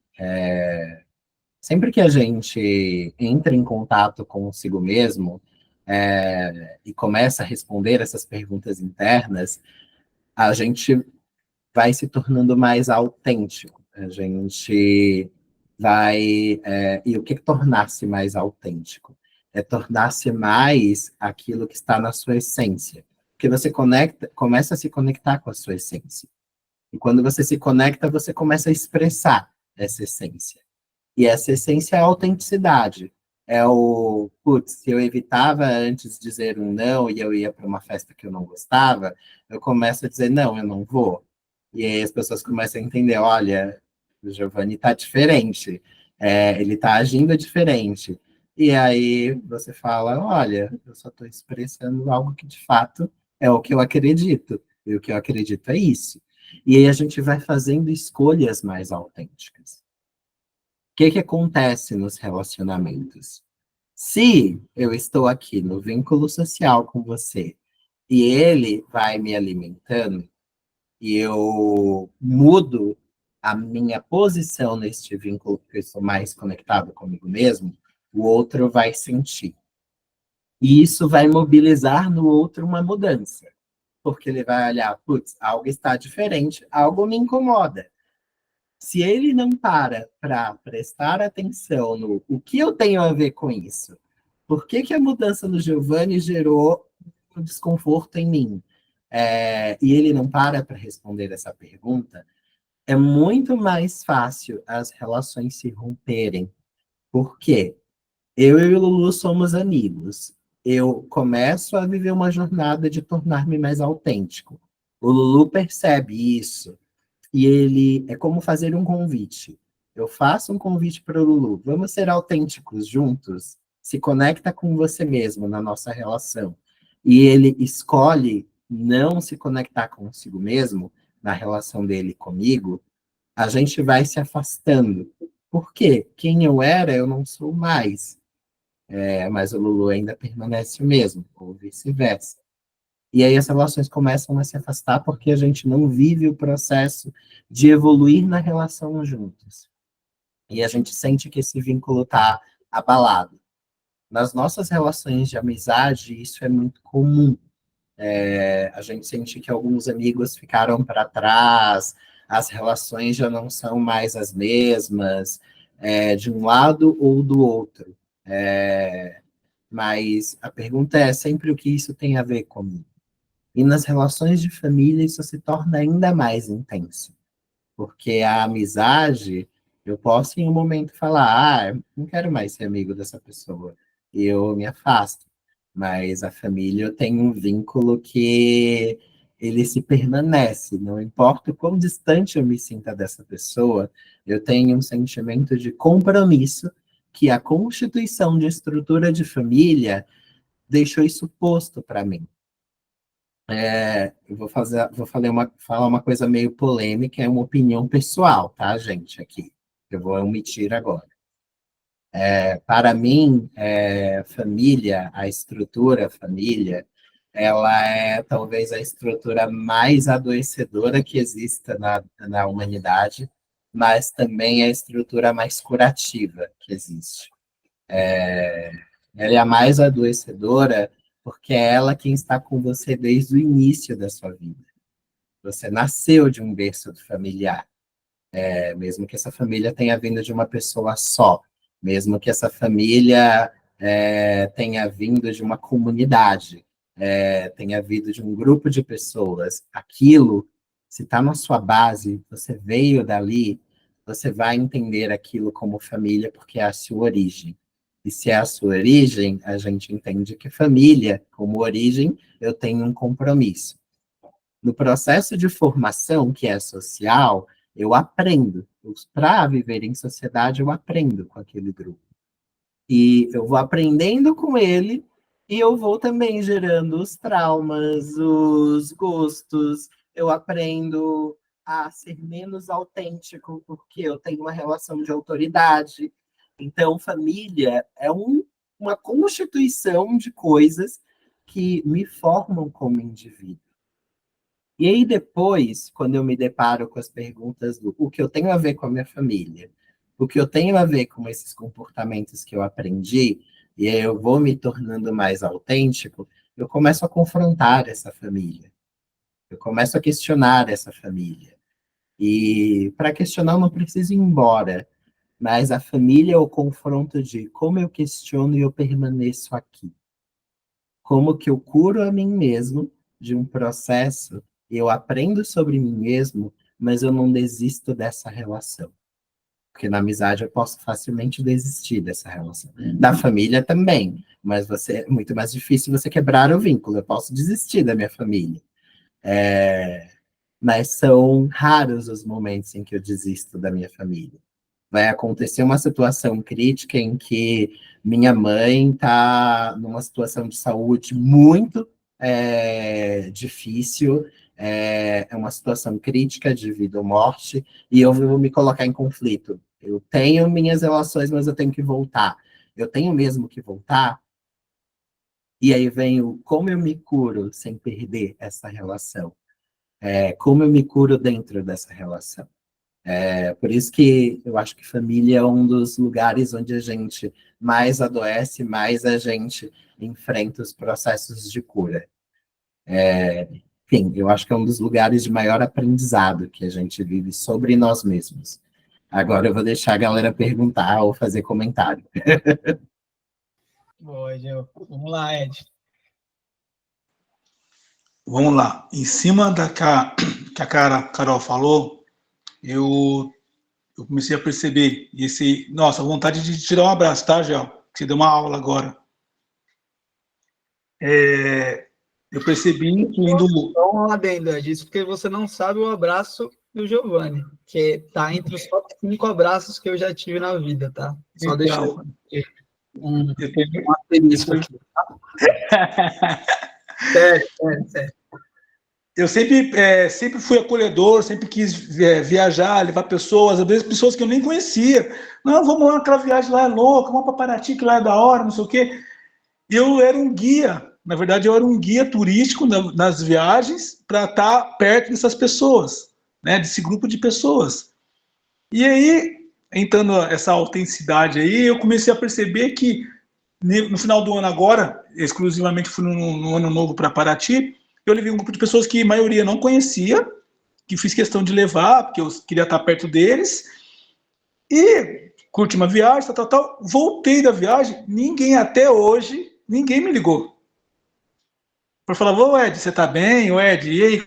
sempre que a gente entra em contato consigo mesmo e começa a responder essas perguntas internas, a gente vai se tornando mais autêntico. A gente vai... e o que é tornar-se mais autêntico? É tornar-se mais aquilo que está na sua essência. Porque você começa a se conectar com a sua essência. E quando você se conecta, você começa a expressar essa essência. E essa essência é a autenticidade. Putz, se eu evitava antes dizer um não e eu ia para uma festa que eu não gostava, eu começo a dizer não, eu não vou. E aí as pessoas começam a entender, olha, o Giovanni está diferente, ele está agindo diferente. E aí você fala, olha, eu só estou expressando algo que de fato é o que eu acredito. E o que eu acredito é isso. E aí a gente vai fazendo escolhas mais autênticas. O que acontece nos relacionamentos? Se eu estou aqui no vínculo social com você e ele vai me alimentando e eu mudo a minha posição neste vínculo porque eu estou mais conectado comigo mesmo, o outro vai sentir. E isso vai mobilizar no outro uma mudança. Porque ele vai olhar, putz, algo está diferente, algo me incomoda. Se ele não para prestar atenção no o que eu tenho a ver com isso, por que a mudança no Giovanni gerou um desconforto em mim? E ele não para responder essa pergunta, é muito mais fácil as relações se romperem. Por quê? Eu e o Lulu somos amigos. Eu começo a viver uma jornada de tornar-me mais autêntico. O Lulu percebe isso. E ele é como fazer um convite. Eu faço um convite para o Lulu. Vamos ser autênticos juntos? Se conecta com você mesmo na nossa relação. E ele escolhe não se conectar consigo mesmo na relação dele comigo, a gente vai se afastando. Por quê? Quem eu era, eu não sou mais. Mas o Lulu ainda permanece o mesmo, ou vice-versa. E aí as relações começam a se afastar porque a gente não vive o processo de evoluir na relação juntos. E a gente sente que esse vínculo está abalado. Nas nossas relações de amizade, isso é muito comum. A gente sente que alguns amigos ficaram para trás, as relações já não são mais as mesmas, de um lado ou do outro. Mas a pergunta é sempre o que isso tem a ver comigo. E nas relações de família isso se torna ainda mais intenso, porque a amizade, Eu posso, em um momento, falar, não quero mais ser amigo dessa pessoa, e eu me afasto. Mas a família, eu tenho um vínculo que ele se permanece, não importa o quão distante eu me sinta dessa pessoa, eu tenho um sentimento de compromisso que a constituição de estrutura de família deixou isso posto para mim. Eu falar uma coisa meio polêmica, é uma opinião pessoal, tá, gente, aqui. Eu vou omitir agora. Para mim, família, a estrutura família, ela é talvez a estrutura mais adoecedora que exista na humanidade, mas também é a estrutura mais curativa que existe. Ela é a mais adoecedora porque é ela quem está com você desde o início da sua vida. Você nasceu de um berço familiar, mesmo que essa família tenha vindo de uma pessoa só, mesmo que essa família tenha vindo de uma comunidade, tenha vindo de um grupo de pessoas, aquilo, se está na sua base, você veio dali, você vai entender aquilo como família, porque é a sua origem. E se é a sua origem, a gente entende que família, como origem, eu tenho um compromisso. No processo de formação, que é social, eu aprendo. Para viver em sociedade, eu aprendo com aquele grupo. E eu vou aprendendo com ele, e eu vou também gerando os traumas, os gostos. Eu aprendo a ser menos autêntico, porque eu tenho uma relação de autoridade. Então, família é uma constituição de coisas que me formam como indivíduo. E aí depois, quando eu me deparo com as perguntas do o que eu tenho a ver com a minha família, o que eu tenho a ver com esses comportamentos que eu aprendi, e aí eu vou me tornando mais autêntico, eu começo a confrontar essa família. Eu começo a questionar essa família. E para questionar eu não preciso ir embora, mas a família é o confronto de como eu questiono e eu permaneço aqui. Como que eu curo a mim mesmo de um processo, eu aprendo sobre mim mesmo, mas eu não desisto dessa relação. Porque na amizade eu posso facilmente desistir dessa relação. Da família também, mas é muito mais difícil você quebrar o vínculo. Eu posso desistir da minha família. Mas são raros os momentos em que eu desisto da minha família. Vai acontecer uma situação crítica em que minha mãe está numa situação de saúde muito difícil, é uma situação crítica de vida ou morte, e eu vou me colocar em conflito. Eu tenho minhas relações, mas eu tenho que voltar. Eu tenho mesmo que voltar? E aí vem o como eu me curo sem perder essa relação. Como eu me curo dentro dessa relação. Por isso que eu acho que família é um dos lugares onde a gente mais adoece, mais a gente enfrenta os processos de cura. Enfim, eu acho que é um dos lugares de maior aprendizado que a gente vive sobre nós mesmos. Agora eu vou deixar a galera perguntar ou fazer comentário. Boa, Gil. Vamos lá, Ed. Vamos lá. Em cima da que a Carol falou, eu comecei a perceber nossa, vontade de tirar um abraço, tá, Gel? Que você deu uma aula agora. Eu percebi, incluindo... Só um adendo, Ed, isso porque você não sabe o abraço do Giovanni, que tá entre os top 5 abraços que eu já tive na vida, tá? Só deixar um asterisco aqui. Sério. Eu sempre fui acolhedor, sempre quis viajar, levar pessoas, às vezes pessoas que eu nem conhecia. Não, vamos lá, aquela viagem lá é louca, vamos para Paraty, que lá é da hora, não sei o quê. E eu era um guia, na verdade eu era um guia turístico nas viagens para estar perto dessas pessoas, né, desse grupo de pessoas. E aí, entrando essa autenticidade aí, eu comecei a perceber que no final do ano agora, exclusivamente fui no ano novo para Paraty, eu levei um grupo de pessoas que a maioria não conhecia, que fiz questão de levar, porque eu queria estar perto deles, e curti uma viagem, tal. Voltei da viagem, até hoje, ninguém me ligou. Para falar, ô Ed, você tá bem? Ô Ed, e aí?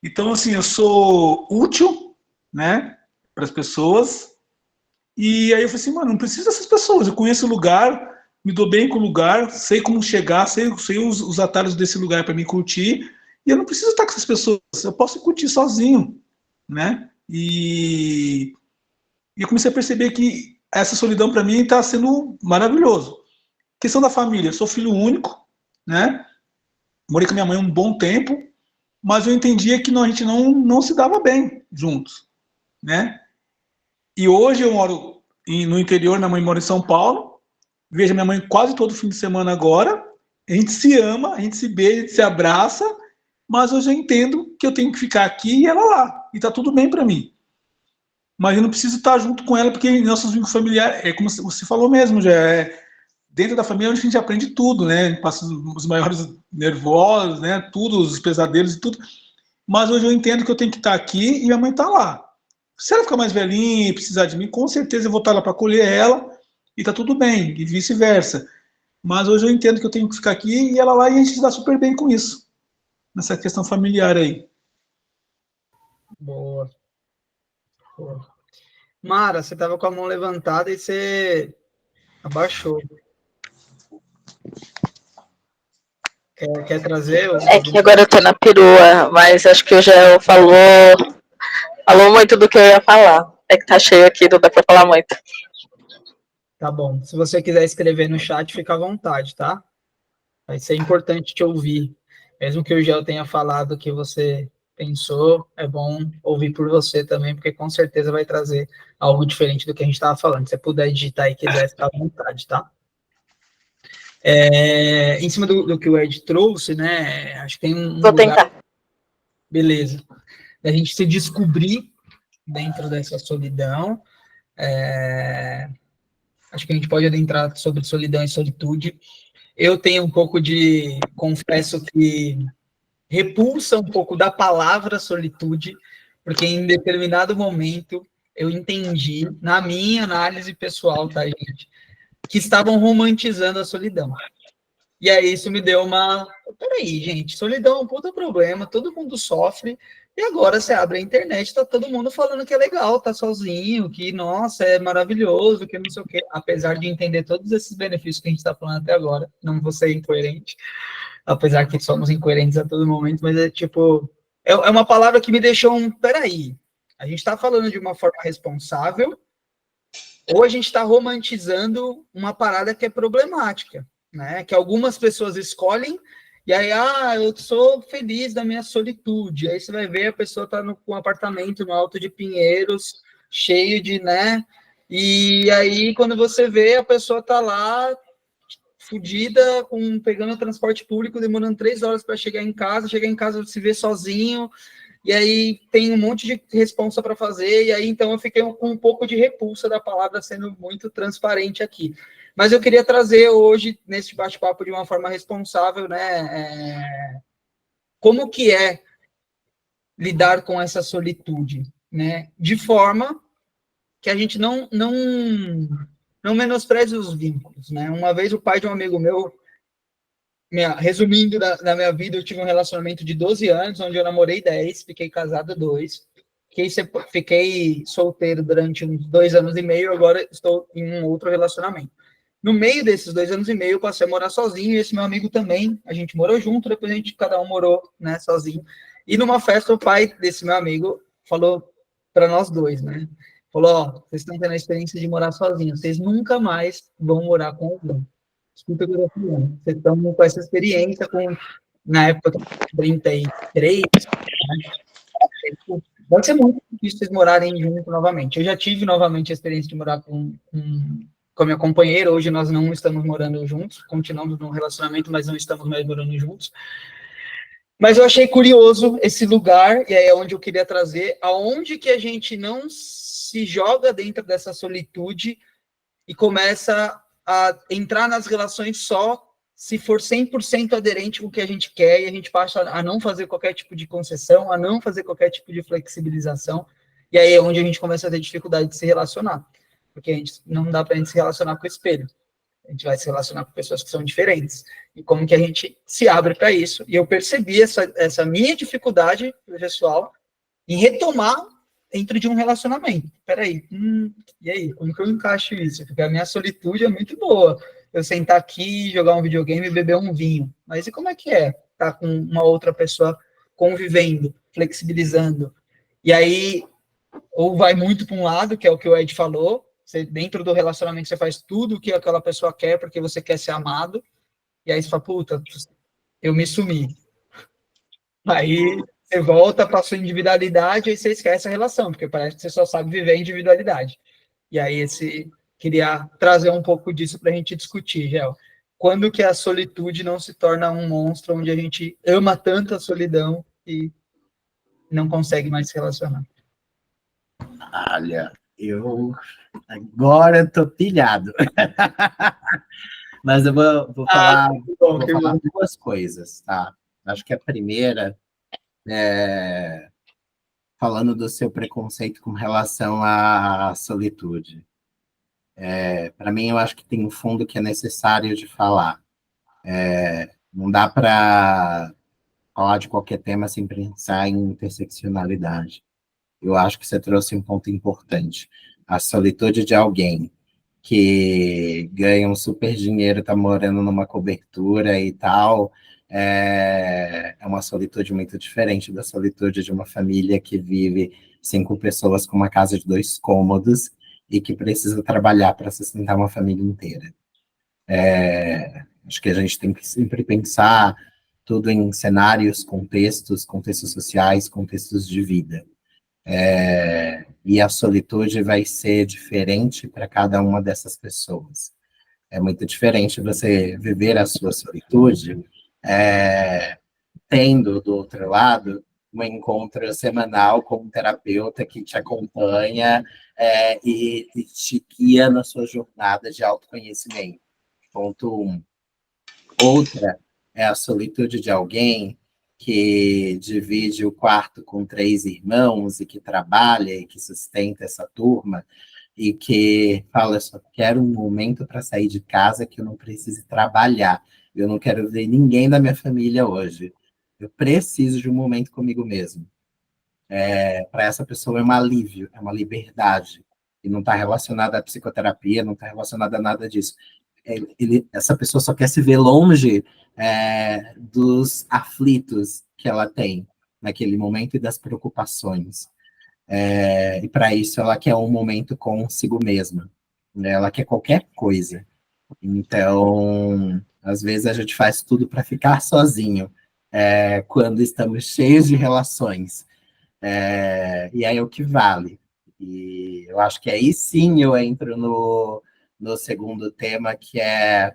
Então, assim, eu sou útil, né, para as pessoas. E aí eu falei assim, mano, não preciso dessas pessoas, eu conheço o lugar, me dou bem com o lugar, sei como chegar, sei os atalhos desse lugar para me curtir, e eu não preciso estar com essas pessoas, eu posso curtir sozinho, né? E eu comecei a perceber que essa solidão para mim está sendo maravilhoso. Questão da família, eu sou filho único, né? Morei com minha mãe um bom tempo, mas eu entendia que a gente não se dava bem juntos, né? E hoje eu moro no interior, minha mãe mora em São Paulo, vejo minha mãe quase todo fim de semana agora, a gente se ama, a gente se beija, a gente se abraça, mas eu já entendo que eu tenho que ficar aqui e ela lá, e tá tudo bem para mim. Mas eu não preciso estar junto com ela, porque nossos vínculos familiares, é como você falou mesmo, já dentro da família onde a gente aprende tudo, né? A gente passa os maiores nervosos, né? Tudo, os pesadelos e tudo. Mas hoje eu entendo que eu tenho que estar aqui e minha mãe está lá. Se ela ficar mais velhinha e precisar de mim, com certeza eu vou estar lá para acolher ela e tá tudo bem, e vice-versa. Mas hoje eu entendo que eu tenho que ficar aqui e ela lá, e a gente se dá super bem com isso, nessa questão familiar aí. Boa. Boa. Mara, você estava com a mão levantada e você abaixou. Quer trazer? É que agora eu tô na perua, mas acho que o Gel falou muito do que eu ia falar. É que tá cheio aqui, não dá pra falar muito. Tá bom. Se você quiser escrever no chat, fica à vontade, tá? Vai ser importante te ouvir. Mesmo que o Gel tenha falado que você pensou, é bom ouvir por você também, porque com certeza vai trazer algo diferente do que a gente estava falando. Se você puder digitar e quiser, fica à vontade, tá? Em cima do que o Ed trouxe, né? Acho que tem um Vou lugar... tentar. Beleza. Da gente se descobrir dentro dessa solidão. Acho que a gente pode adentrar sobre solidão e solitude. Eu tenho um pouco de... Confesso que repulsa um pouco da palavra solitude, porque em determinado momento eu entendi, na minha análise pessoal, tá, gente, que estavam romantizando a solidão. E aí isso me deu uma... Peraí, gente, solidão é um puta problema, todo mundo sofre, e agora você abre a internet, tá todo mundo falando que é legal, tá sozinho, que, nossa, é maravilhoso, que não sei o quê. Apesar de entender todos esses benefícios que a gente tá falando até agora, não vou ser incoerente, apesar que somos incoerentes a todo momento, mas é tipo... É uma palavra que me deixou um... Peraí, a gente tá falando de uma forma responsável, ou a gente tá romantizando uma parada que é problemática, né? Que algumas pessoas escolhem, e aí, eu sou feliz da minha solitude. Aí você vai ver, a pessoa tá com um apartamento no Alto de Pinheiros, cheio de, né? E aí, quando você vê, a pessoa tá lá, fudida, pegando transporte público, demorando 3 horas para chegar em casa se vê sozinho, e aí tem um monte de responsa para fazer, e aí então eu fiquei com um pouco de repulsa da palavra, sendo muito transparente aqui. Mas eu queria trazer hoje, nesse bate-papo, de uma forma responsável, né, como que é lidar com essa solitude, né, de forma que a gente não menospreze os vínculos, né. Uma vez o pai de um amigo meu, resumindo da minha vida, eu tive um relacionamento de 12 anos, onde eu namorei 10, fiquei casado 2, fiquei solteiro durante uns 2 anos e meio, agora estou em um outro relacionamento. No meio desses 2 anos e meio, eu passei a morar sozinho, e esse meu amigo também, a gente morou junto, depois cada um morou, né, sozinho. E numa festa, o pai desse meu amigo falou para nós dois, né, falou, vocês estão tendo a experiência de morar sozinhos, vocês nunca mais vão morar com alguém. Escuta o que eu tô falando. Vocês estão com essa experiência, na época, 33, né? Pode ser muito difícil vocês morarem juntos novamente. Eu já tive novamente a experiência de morar com a minha companheira, hoje nós não estamos morando juntos, continuamos num relacionamento, mas não estamos mais morando juntos. Mas eu achei curioso esse lugar, e aí é onde eu queria trazer, aonde que a gente não se joga dentro dessa solitude e começa a entrar nas relações só se for 100% aderente com o que a gente quer, e a gente passa a não fazer qualquer tipo de concessão, a não fazer qualquer tipo de flexibilização, e aí é onde a gente começa a ter dificuldade de se relacionar. Porque não dá para a gente se relacionar com o espelho. A gente vai se relacionar com pessoas que são diferentes. E como que a gente se abre para isso? E eu percebi essa minha dificuldade pessoal em retomar dentro de um relacionamento. Peraí, e aí, como que eu encaixo isso? Porque a minha solitude é muito boa. Eu sentar aqui, jogar um videogame e beber um vinho. Mas e como é que é? Tá com uma outra pessoa convivendo, flexibilizando. E aí, ou vai muito para um lado, que é o que o Ed falou, você, dentro do relacionamento você faz tudo o que aquela pessoa quer porque você quer ser amado, e aí você fala, puta, eu me sumi. Aí você volta para sua individualidade e você esquece a relação, porque parece que você só sabe viver a individualidade. E aí queria trazer um pouco disso para a gente discutir, Gel. Quando que a solitude não se torna um monstro onde a gente ama tanto a solidão e não consegue mais se relacionar? Olha, eu agora tô pilhado. Mas eu vou falar, vou falar duas coisas, tá? Acho que a primeira é falando do seu preconceito com relação à solitude. Para mim, eu acho que tem um fundo que é necessário de falar. Não dá para falar de qualquer tema sem pensar em interseccionalidade. Eu acho que você trouxe um ponto importante. A solitude de alguém que ganha um super dinheiro, está morando numa cobertura e tal, é uma solitude muito diferente da solitude de uma família que vive 5 pessoas com uma casa de 2 cômodos e que precisa trabalhar para sustentar uma família inteira. Acho que a gente tem que sempre pensar tudo em cenários, contextos sociais, contextos de vida. E a solitude vai ser diferente para cada uma dessas pessoas. É muito diferente você viver a sua solitude tendo, do outro lado, um encontro semanal com um terapeuta que te acompanha e te guia na sua jornada de autoconhecimento. Ponto 1. Outra é a solitude de alguém que divide o quarto com 3 irmãos e que trabalha e que sustenta essa turma e que fala, eu só quero um momento para sair de casa que eu não precise trabalhar. Eu não quero ver ninguém da minha família hoje. Eu preciso de um momento comigo mesmo. Para essa pessoa é um alívio, é uma liberdade. E não está relacionada à psicoterapia, não está relacionada a nada disso. Essa pessoa só quer se ver longe dos aflitos que ela tem naquele momento e das preocupações. E para isso ela quer um momento consigo mesma. Né? Ela quer qualquer coisa. Então, às vezes a gente faz tudo para ficar sozinho quando estamos cheios de relações. E aí é o que vale. E eu acho que aí sim eu entro no segundo tema, que é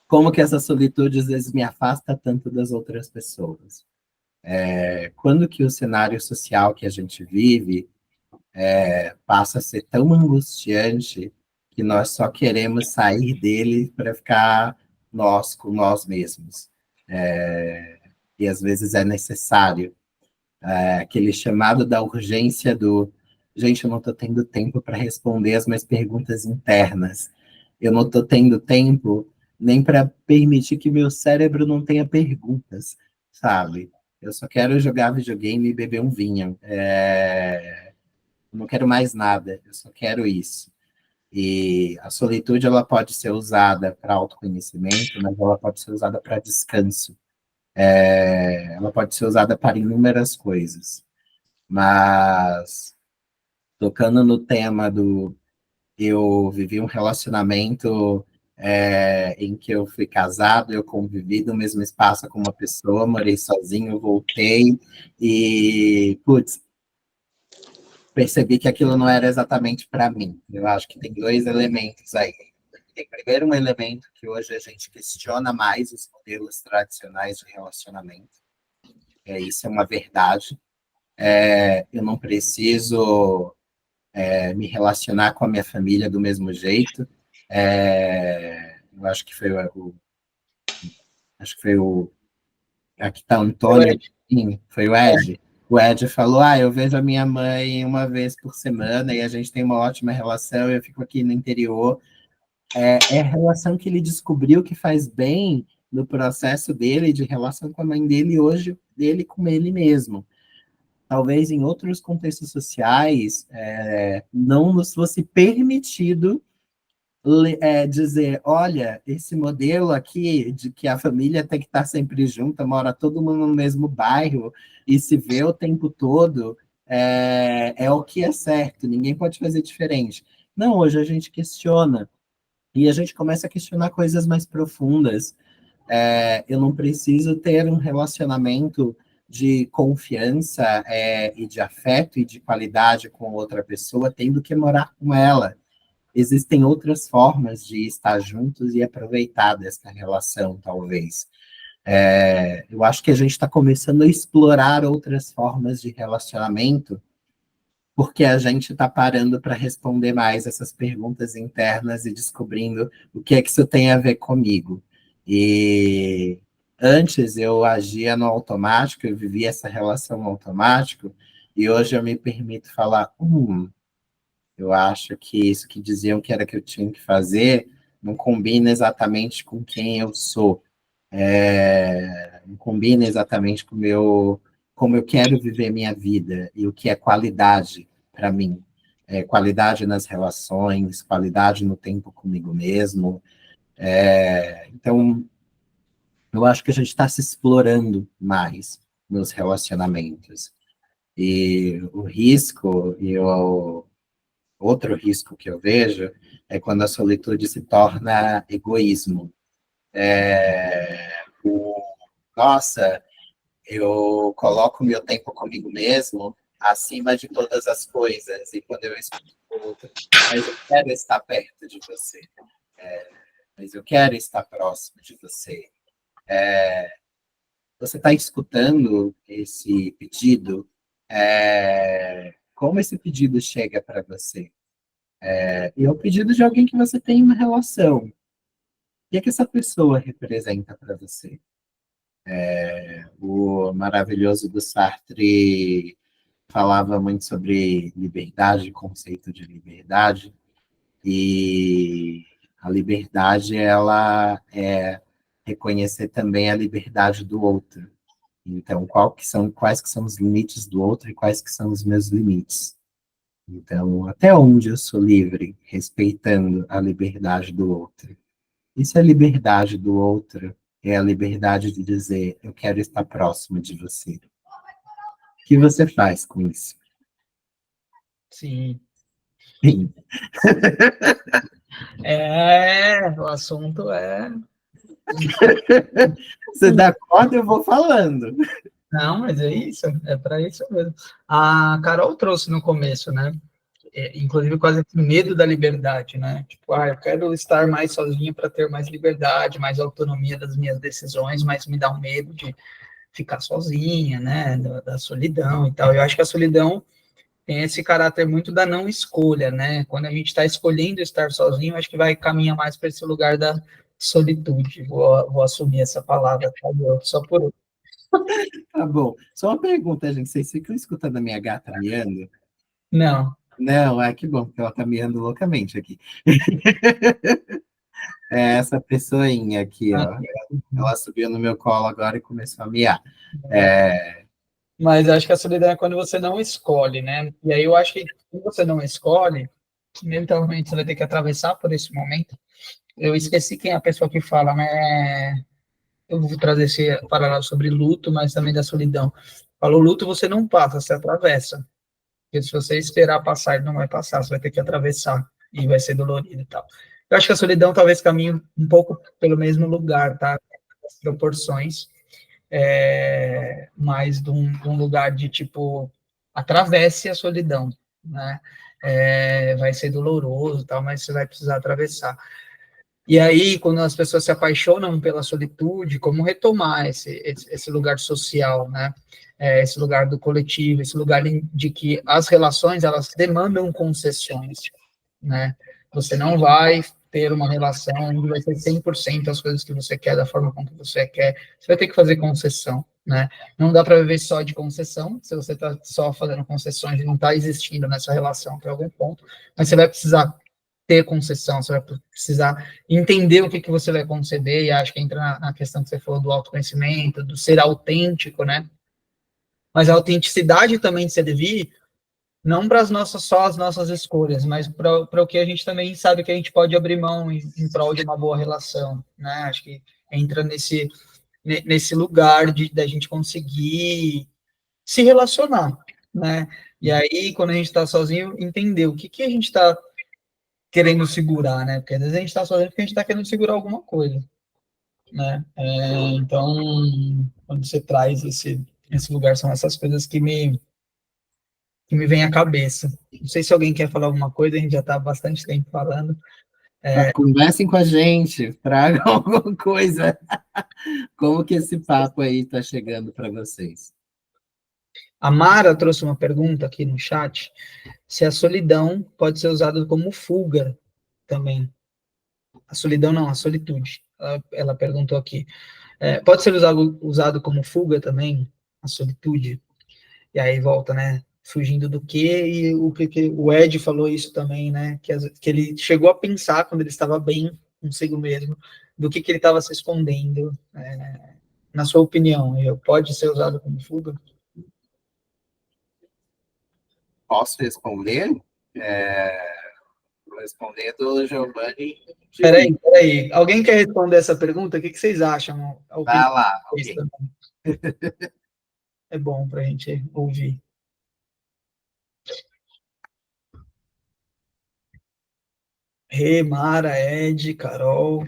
como que essa solitude às vezes me afasta tanto das outras pessoas. Quando que o cenário social que a gente vive passa a ser tão angustiante que nós só queremos sair dele para ficar nós com nós mesmos. E às vezes é necessário aquele chamado da urgência do gente, eu não estou tendo tempo para responder as minhas perguntas internas. Eu não estou tendo tempo nem para permitir que meu cérebro não tenha perguntas, sabe? Eu só quero jogar videogame e beber um vinho. Não quero mais nada, eu só quero isso. E a solitude ela pode ser usada para autoconhecimento, mas ela pode ser usada para descanso. Ela pode ser usada para inúmeras coisas. Mas, tocando no tema eu vivi um relacionamento em que eu fui casado, eu convivi no mesmo espaço com uma pessoa, morei sozinho, voltei e, putz, percebi que aquilo não era exatamente para mim. Eu acho que tem 2 elementos aí. Tem primeiro um elemento que hoje a gente questiona mais os modelos tradicionais de relacionamento. Isso é uma verdade. Eu não preciso me relacionar com a minha família do mesmo jeito. Eu acho que foi aqui está o Antônio, foi o Ed. O Ed falou, eu vejo a minha mãe uma vez por semana e a gente tem uma ótima relação, eu fico aqui no interior. É a relação que ele descobriu que faz bem no processo dele de relação com a mãe dele hoje, dele com ele mesmo. talvez em outros contextos sociais não nos fosse permitido dizer, olha, esse modelo aqui de que a família tem que estar sempre junta, mora todo mundo no mesmo bairro e se vê o tempo todo, é o que é certo, ninguém pode fazer diferente. Não, hoje a gente questiona, e a gente começa a questionar coisas mais profundas. Eu não preciso ter um relacionamento de confiança e de afeto e de qualidade com outra pessoa, tendo que morar com ela. Existem outras formas de estar juntos e aproveitar dessa relação, talvez. Eu acho que a gente está começando a explorar outras formas de relacionamento, porque a gente está parando para responder mais essas perguntas internas e descobrindo o que é que isso tem a ver comigo. E antes eu agia no automático, eu vivia essa relação no automático, e hoje eu me permito falar, eu acho que isso que diziam que era que eu tinha que fazer não combina exatamente com quem eu sou. Não combina exatamente com como eu quero viver minha vida e o que é qualidade para mim. Qualidade nas relações, qualidade no tempo comigo mesmo. Então, eu acho que a gente está se explorando mais nos relacionamentos. E o risco, outro risco que eu vejo é quando a solitude se torna egoísmo. Nossa, eu coloco meu tempo comigo mesmo acima de todas as coisas, e quando eu escuto o outro, mas eu quero estar perto de você, mas eu quero estar próximo de você. Você está escutando esse pedido? Como esse pedido chega para você? E é o pedido de alguém que você tem uma relação. O que é que essa pessoa representa para você? O maravilhoso do Sartre falava muito sobre liberdade, conceito de liberdade, e a liberdade, ela é reconhecer também a liberdade do outro. Então, quais que são os limites do outro e quais que são os meus limites? Então, até onde eu sou livre, respeitando a liberdade do outro? E se a liberdade do outro é a liberdade de dizer, eu quero estar próximo de você? O que você faz com isso? Sim. Sim. O assunto é... Você dá corda, eu vou falando. Não, mas é isso, é para isso mesmo. A Carol trouxe no começo, né? Inclusive quase medo da liberdade, né? Tipo, eu quero estar mais sozinho para ter mais liberdade, mais autonomia das minhas decisões, mas me dá um medo de ficar sozinha, né? Da solidão e tal. Eu acho que a solidão tem esse caráter muito da não escolha, né? Quando a gente está escolhendo estar sozinho, acho que vai caminhar mais para esse lugar da solitude. Vou assumir essa palavra, tá? Só por hoje. Tá bom. Só uma pergunta, gente. Vocês ficam escutando a minha gata miando? Não. Não, que bom, porque ela tá miando loucamente aqui. É essa pessoinha aqui, ó. Ela subiu no meu colo agora e começou a miar. Mas acho que a solidão é quando você não escolhe, né? E aí eu acho que quando você não escolhe, mentalmente você vai ter que atravessar por esse momento. Eu esqueci quem é a pessoa que fala, né? Eu vou trazer esse paralelo sobre luto, mas também da solidão. Falou luto, você não passa, você atravessa. Porque se você esperar passar, ele não vai passar, você vai ter que atravessar e vai ser dolorido e tal. Eu acho que a solidão talvez caminhe um pouco pelo mesmo lugar, tá? As proporções, mais de um lugar de tipo, atravesse a solidão, né? Vai ser doloroso e tal, mas você vai precisar atravessar. E aí, quando as pessoas se apaixonam pela solitude, como retomar esse lugar social, né? Esse lugar do coletivo, esse lugar de que as relações, elas demandam concessões, né? Você não vai ter uma relação onde vai ser 100% as coisas que você quer, da forma como você quer. Você vai ter que fazer concessão, né? Não dá para viver só de concessão, se você está só fazendo concessões e não está existindo nessa relação até algum ponto, mas você vai precisar ter concessão, você vai precisar entender o que você vai conceder, e acho que entra na questão que você falou do autoconhecimento, do ser autêntico, né? mas a autenticidade também de servir, não para só as nossas escolhas, mas para o que a gente também sabe que a gente pode abrir mão em prol de uma boa relação, né? Acho que entra nesse lugar da gente conseguir se relacionar, né? E aí, quando a gente está sozinho, entender o que a gente está querendo segurar, né? Porque às vezes a gente está sozinho porque a gente está querendo segurar alguma coisa, né? Então, quando você traz esse lugar, são essas coisas que me vem à cabeça. Não sei se alguém quer falar alguma coisa, a gente já está há bastante tempo falando. Conversem com a gente, tragam alguma coisa. Como que esse papo aí está chegando para vocês? A Mara trouxe uma pergunta aqui no chat, se a solidão pode ser usada como fuga também. A solidão não, a solitude. Ela perguntou aqui. Pode ser usado como fuga também, a solitude? E aí volta, né? Fugindo do quê? E o Ed falou isso também, né? Que ele chegou a pensar, quando ele estava bem consigo mesmo, do que ele estava se escondendo. Na sua opinião, pode ser usado como fuga? Posso responder? Vou responder do Giovanni. Peraí. Alguém quer responder essa pergunta? O que vocês acham? Vai lá, Isso alguém. também. É bom para a gente ouvir. Rê, Mara, Ed, Carol,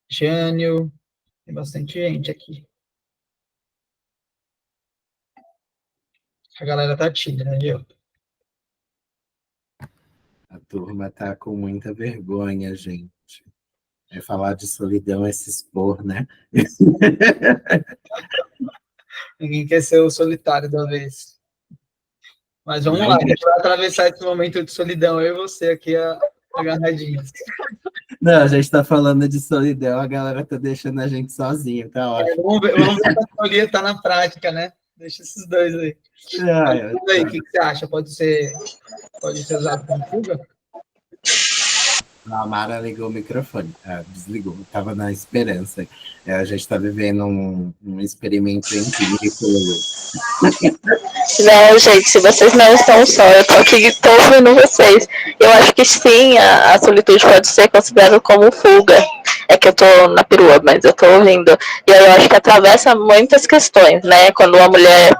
Jânio, tem bastante gente aqui. A galera tá tímida, né, viu? A turma tá com muita vergonha, gente. Falar de solidão é se expor, né? Ninguém quer ser o solitário da vez. Mas vamos lá, a gente vai atravessar esse momento de solidão, eu e você aqui agarradinhos. Não, a gente está falando de solidão, a galera tá deixando a gente sozinho, tá ótimo. Vamos ver se a teoria tá na prática, né? Deixa esses dois aí. O que você acha? Pode ser usado como fuga? A Mara ligou o microfone, desligou, estava na esperança. A gente está vivendo um experimento empírico. Não, gente, se vocês não estão só, eu tô aqui, tô ouvindo vocês. Eu acho que sim, a solitude pode ser considerada como fuga. É que eu tô na perua, mas eu tô ouvindo. E aí eu acho que atravessa muitas questões, né? Quando uma mulher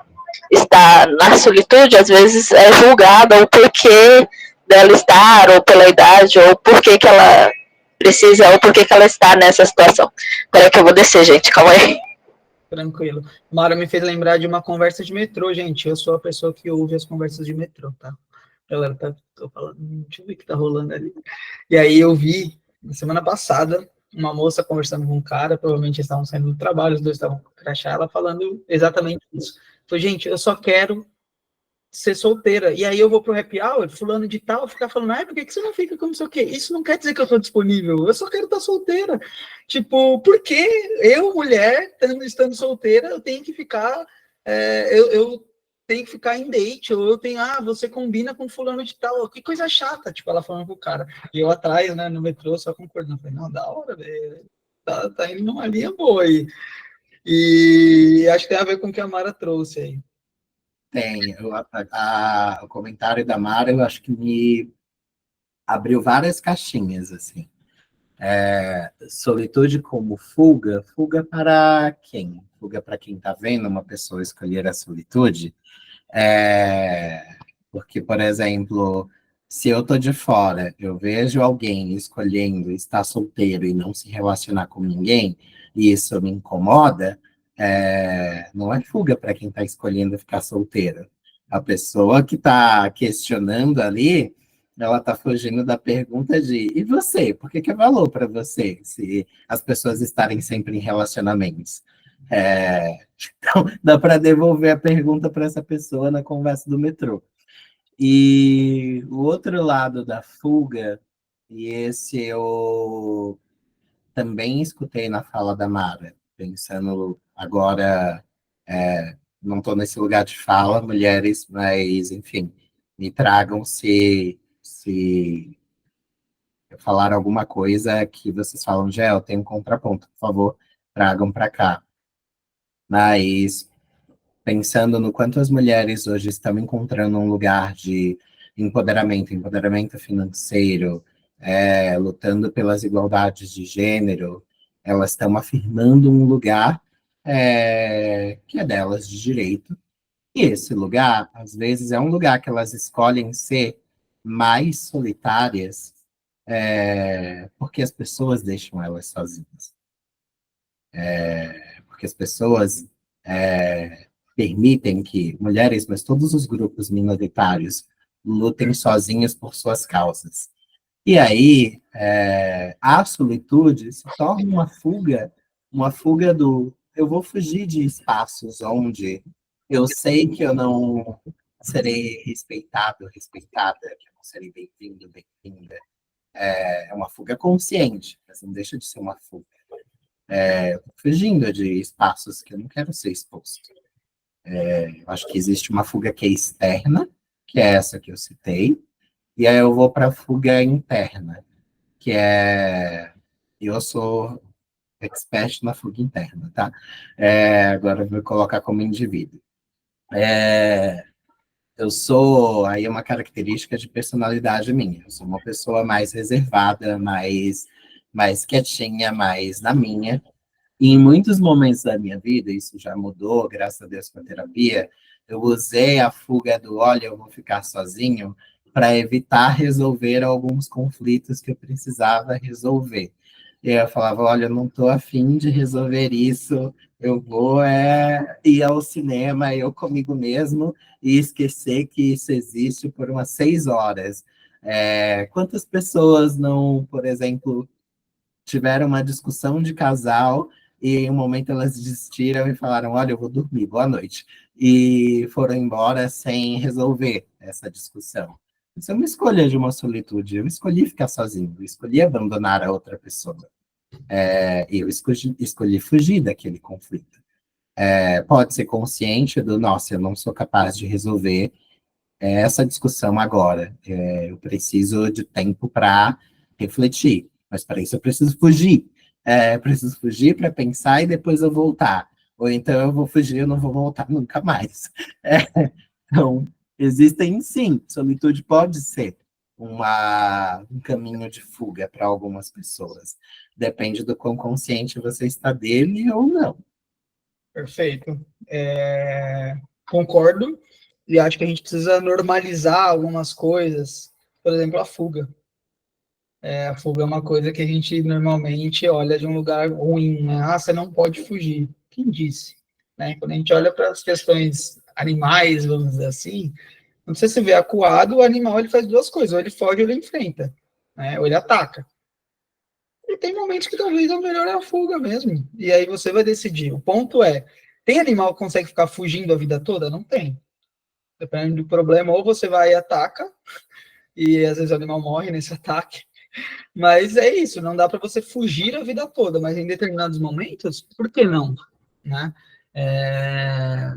está na solitude, às vezes é julgada o porquê dela estar, ou pela idade, ou por que ela precisa, ou por que ela está nessa situação. Peraí que eu vou descer, gente, calma aí. Tranquilo. Mara me fez lembrar de uma conversa de metrô, gente. Eu sou a pessoa que ouve as conversas de metrô, tá? Galera, tô falando, deixa eu ver o que tá rolando ali. E aí eu vi, na semana passada, uma moça conversando com um cara, provavelmente eles estavam saindo do trabalho, os dois estavam com crachá, ela falando exatamente isso. Falei, gente, eu só quero ser solteira. E aí eu vou pro happy hour, fulano de tal, ficar falando, por que você não fica com não sei o quê? Isso não quer dizer que eu tô disponível, eu só quero estar solteira. Tipo, por que eu, mulher, estando solteira, eu tenho que ficar, eu tenho que ficar em date, ou eu tenho, você combina com fulano de tal, que coisa chata, tipo, ela falando com o cara. E eu atrás, né, no metrô, só concordando. Falei, não, da hora, velho. Tá indo numa linha boa aí. E acho que tem a ver com o que a Mara trouxe aí. Tem. O comentário da Mara, eu acho que me abriu várias caixinhas, assim. Solitude como fuga? Fuga para quem? Fuga para quem está vendo uma pessoa escolher a solitude? Porque, por exemplo, se eu estou de fora, eu vejo alguém escolhendo estar solteiro e não se relacionar com ninguém, e isso me incomoda, não é fuga para quem está escolhendo ficar solteiro. A pessoa que está questionando ali, ela está fugindo da pergunta de e você? Por que é valor para você se as pessoas estarem sempre em relacionamentos? Então, dá para devolver a pergunta para essa pessoa na conversa do metrô. E o outro lado da fuga, e esse eu também escutei na fala da Mara, pensando agora, não estou nesse lugar de fala, mulheres, mas, enfim, me tragam se eu falar alguma coisa que vocês falam, Gel, tem um contraponto, por favor, tragam para cá. Mas pensando no quanto as mulheres hoje estão encontrando um lugar de empoderamento financeiro, lutando pelas igualdades de gênero, elas estão afirmando um lugar que é delas de direito. E esse lugar, às vezes, é um lugar que elas escolhem ser mais solitárias, porque as pessoas deixam elas sozinhas. Porque as pessoas permitem que mulheres, mas todos os grupos minoritários, lutem sozinhas por suas causas. E aí, a solitude se torna uma fuga do... Eu vou fugir de espaços onde eu sei que eu não serei respeitada, que eu não serei bem-vindo, bem-vinda. É uma fuga consciente, mas não deixa de ser uma fuga. Eu tô fugindo de espaços que eu não quero ser exposto. Eu acho que existe uma fuga que é externa, que é essa que eu citei, e aí eu vou para a fuga interna, que eu sou expert na fuga interna, tá? Agora eu vou colocar como indivíduo. Eu sou, aí é uma característica de personalidade minha, eu sou uma pessoa mais reservada, mais quietinha, mais na minha, e em muitos momentos da minha vida, isso já mudou, graças a Deus, com a terapia, eu usei a fuga do, olha, eu vou ficar sozinho, para evitar resolver alguns conflitos que eu precisava resolver. E eu falava, olha, eu não estou afim de resolver isso, eu vou ir ao cinema, eu comigo mesmo, e esquecer que isso existe por umas 6 horas. Quantas pessoas não, por exemplo, tiveram uma discussão de casal e em um momento elas desistiram e falaram, olha, eu vou dormir, boa noite. E foram embora sem resolver essa discussão. Isso é uma escolha de uma solitude. Eu escolhi ficar sozinho, eu escolhi abandonar a outra pessoa. Eu escolhi fugir daquele conflito. Pode ser consciente do, nossa, eu não sou capaz de resolver essa discussão agora. Eu preciso de tempo para refletir. Mas para isso eu preciso fugir. Preciso fugir para pensar e depois eu voltar. Ou então eu vou fugir e eu não vou voltar nunca mais. Então, existem, sim, solitude pode ser um caminho de fuga para algumas pessoas. Depende do quão consciente você está dele ou não. Perfeito. Concordo. E acho que a gente precisa normalizar algumas coisas. Por exemplo, a fuga. A fuga é uma coisa que a gente normalmente olha de um lugar ruim, né? Ah, você não pode fugir. Quem disse? Né? Quando a gente olha para as questões animais, vamos dizer assim, quando você se vê acuado, o animal ele faz 2 coisas, ou ele foge ou ele enfrenta, né? Ou ele ataca. E tem momentos que talvez o melhor é a fuga mesmo. E aí você vai decidir. O ponto tem animal que consegue ficar fugindo a vida toda? Não tem. Dependendo do problema, ou você vai e ataca, e às vezes o animal morre nesse ataque. Mas é isso, não dá para você fugir a vida toda, mas em determinados momentos, por que não? Né?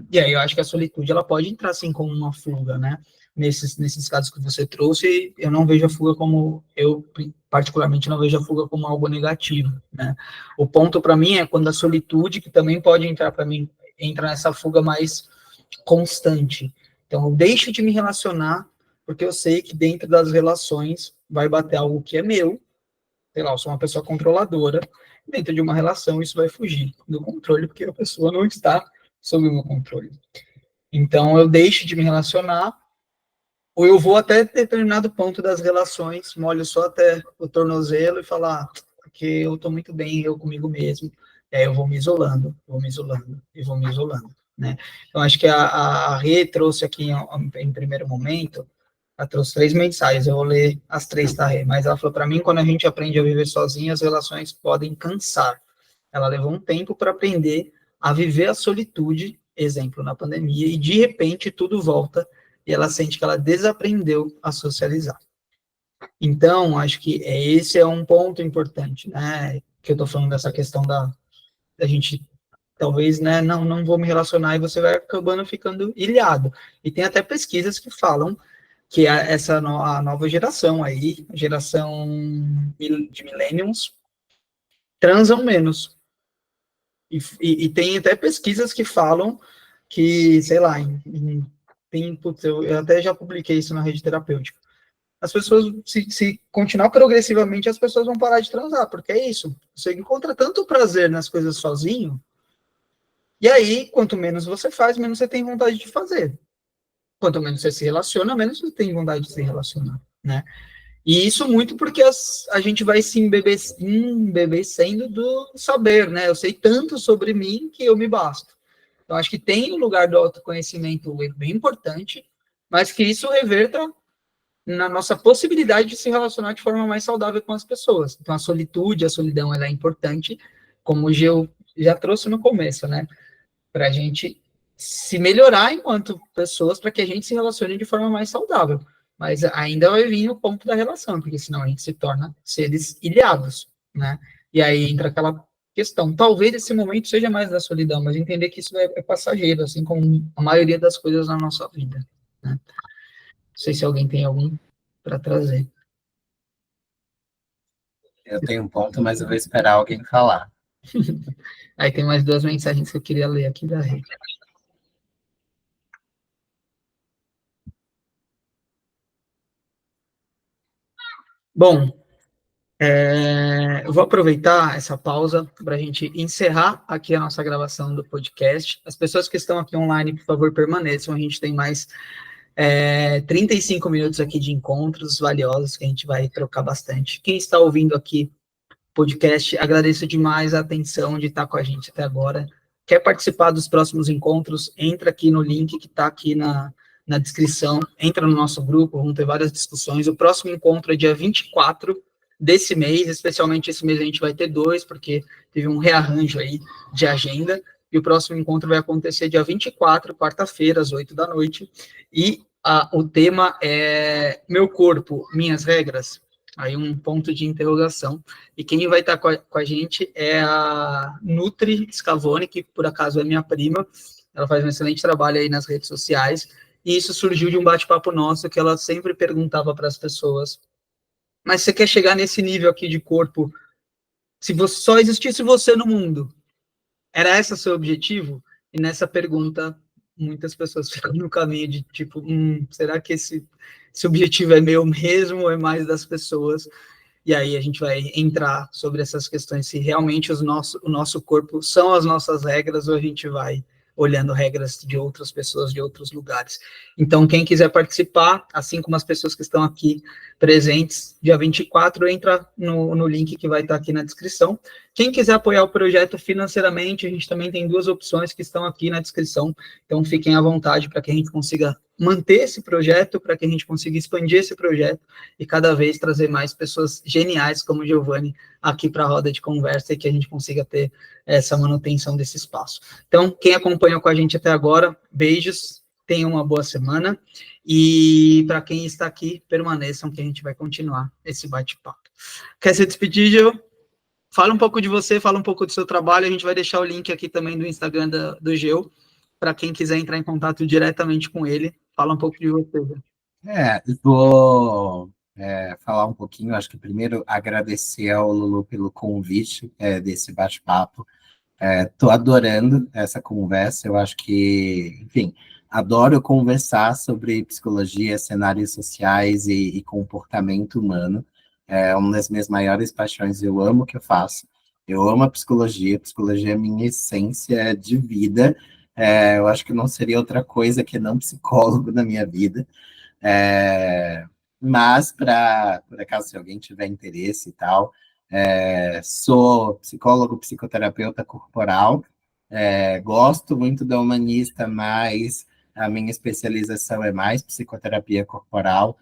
E aí eu acho que a solitude ela pode entrar assim como uma fuga, né? Nesses casos que você trouxe, eu não vejo a fuga como, eu particularmente não vejo a fuga como algo negativo, né? O ponto para mim é quando a solitude, que também pode entrar para mim, entra nessa fuga mais constante. Então eu deixo de me relacionar porque eu sei que dentro das relações vai bater algo que é meu, sei lá, eu sou uma pessoa controladora, dentro de uma relação isso vai fugir do controle, porque a pessoa não está sob o meu controle. Então eu deixo de me relacionar, ou eu vou até determinado ponto das relações, molho só até o tornozelo e falar, porque eu estou muito bem eu comigo mesmo, e aí eu vou me isolando, e vou me isolando, né? Então acho que a Rê trouxe aqui em primeiro momento, ela trouxe 3 mensagens, eu vou ler as 3, tá, Rê? Mas ela falou, para mim, quando a gente aprende a viver sozinha, as relações podem cansar. Ela levou um tempo para aprender a viver a solitude, exemplo, na pandemia, e de repente tudo volta, e ela sente que ela desaprendeu a socializar. Então, acho que esse é um ponto importante, né, que eu estou falando dessa questão da gente, talvez, né, não vou me relacionar, e você vai acabando ficando ilhado. E tem até pesquisas que falam que a nova geração aí, a geração de millennials, transam menos. E tem até pesquisas que falam que, sei lá, putz, eu até já publiquei isso na rede terapêutica. As pessoas, se continuar progressivamente, as pessoas vão parar de transar, porque é isso. Você encontra tanto prazer nas coisas sozinho, e aí, quanto menos você faz, menos você tem vontade de fazer. Quanto menos você se relaciona, menos você tem vontade de se relacionar, né? E isso muito porque a gente vai se embebecendo do saber, né? Eu sei tanto sobre mim que eu me basto. Então, acho que tem um lugar do autoconhecimento bem importante, mas que isso reverta na nossa possibilidade de se relacionar de forma mais saudável com as pessoas. Então, a solitude, a solidão, ela é importante, como o Geu já trouxe no começo, né? Para a gente se melhorar enquanto pessoas, para que a gente se relacione de forma mais saudável. Mas ainda vai vir o ponto da relação, porque senão a gente se torna seres ilhados, né? E aí entra aquela questão. Talvez esse momento seja mais da solidão, mas entender que isso é passageiro, assim como a maioria das coisas na nossa vida, né? Não sei se alguém tem algum para trazer. Eu tenho um ponto, mas eu vou esperar alguém falar. Aí tem mais 2 mensagens que eu queria ler aqui da rede. Bom, eu vou aproveitar essa pausa para a gente encerrar aqui a nossa gravação do podcast. As pessoas que estão aqui online, por favor, permaneçam. A gente tem mais 35 minutos aqui de encontros valiosos que a gente vai trocar bastante. Quem está ouvindo aqui podcast, agradeço demais a atenção de estar com a gente até agora. Quer participar dos próximos encontros? Entra aqui no link que está aqui na descrição, entra no nosso grupo, vamos ter várias discussões. O próximo encontro é dia 24 desse mês, especialmente esse mês a gente vai ter 2, porque teve um rearranjo aí de agenda, e o próximo encontro vai acontecer dia 24, quarta-feira, às 8 da noite, e o tema é Meu Corpo, Minhas Regras, aí um ponto de interrogação, e quem vai estar com a gente é a Nutri Scavone, que por acaso é minha prima, ela faz um excelente trabalho aí nas redes sociais, e isso surgiu de um bate-papo nosso, que ela sempre perguntava para as pessoas, mas você quer chegar nesse nível aqui de corpo, se só existisse você no mundo, era esse o seu objetivo? E nessa pergunta, muitas pessoas ficam no caminho de tipo, será que esse objetivo é meu mesmo ou é mais das pessoas? E aí a gente vai entrar sobre essas questões, se realmente o nosso corpo são as nossas regras ou a gente vai olhando regras de outras pessoas, de outros lugares. Então, quem quiser participar, assim como as pessoas que estão aqui presentes, dia 24, entra no link que vai estar aqui na descrição. Quem quiser apoiar o projeto financeiramente, a gente também tem 2 opções que estão aqui na descrição, então fiquem à vontade para que a gente consiga manter esse projeto, para que a gente consiga expandir esse projeto e cada vez trazer mais pessoas geniais como o Giovanni aqui para a roda de conversa e que a gente consiga ter essa manutenção desse espaço. Então, quem acompanhou com a gente até agora, beijos, tenham uma boa semana e para quem está aqui, permaneçam que a gente vai continuar esse bate-papo. Quer se despedir, Gil? Fala um pouco de você, fala um pouco do seu trabalho, a gente vai deixar o link aqui também do Instagram do Gil, para quem quiser entrar em contato diretamente com ele. Fala um pouco de você. Vou falar um pouquinho, acho que primeiro agradecer ao Lulu pelo convite desse bate-papo. Estou adorando essa conversa, eu acho que, enfim, adoro conversar sobre psicologia, cenários sociais e comportamento humano. É uma das minhas maiores paixões, eu amo o que eu faço, eu amo a psicologia é minha essência de vida, eu acho que não seria outra coisa que não psicólogo na minha vida, mas, por acaso, se alguém tiver interesse e tal, sou psicólogo, psicoterapeuta corporal, gosto muito da humanista, mas a minha especialização é mais psicoterapia corporal.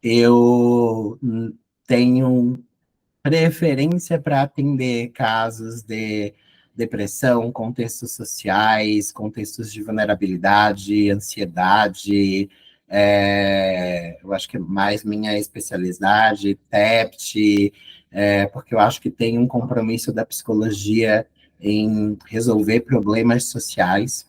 Eu tenho preferência para atender casos de depressão, contextos sociais, contextos de vulnerabilidade, ansiedade, eu acho que é mais minha especialidade, TEPT, porque eu acho que tem um compromisso da psicologia em resolver problemas sociais,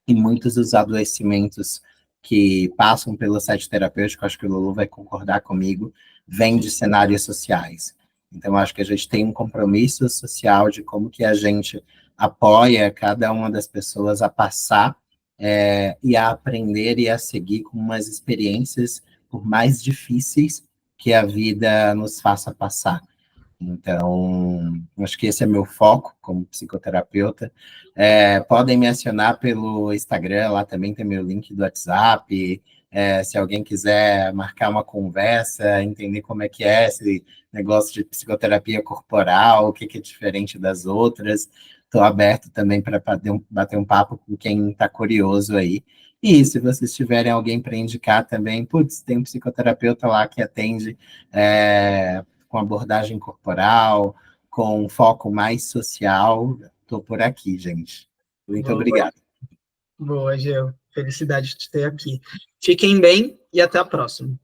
e muitos dos adoecimentos que passam pelo site terapêutico, acho que o Lulu vai concordar comigo, vêm de cenários sociais. Então, acho que a gente tem um compromisso social de como que a gente apoia cada uma das pessoas a passar e a aprender e a seguir com umas experiências, por mais difíceis que a vida nos faça passar. Então, acho que esse é meu foco como psicoterapeuta. Podem me acionar pelo Instagram, lá também tem meu link do WhatsApp. Se alguém quiser marcar uma conversa, entender como é que é esse negócio de psicoterapia corporal, o que é diferente das outras, estou aberto também para bater um papo com quem está curioso aí. E se vocês tiverem alguém para indicar também, putz, tem um psicoterapeuta lá que atende com abordagem corporal, com foco mais social, estou por aqui, gente. Muito obrigado. Boa, Geo. Felicidade de te ter aqui. Fiquem bem e até a próxima.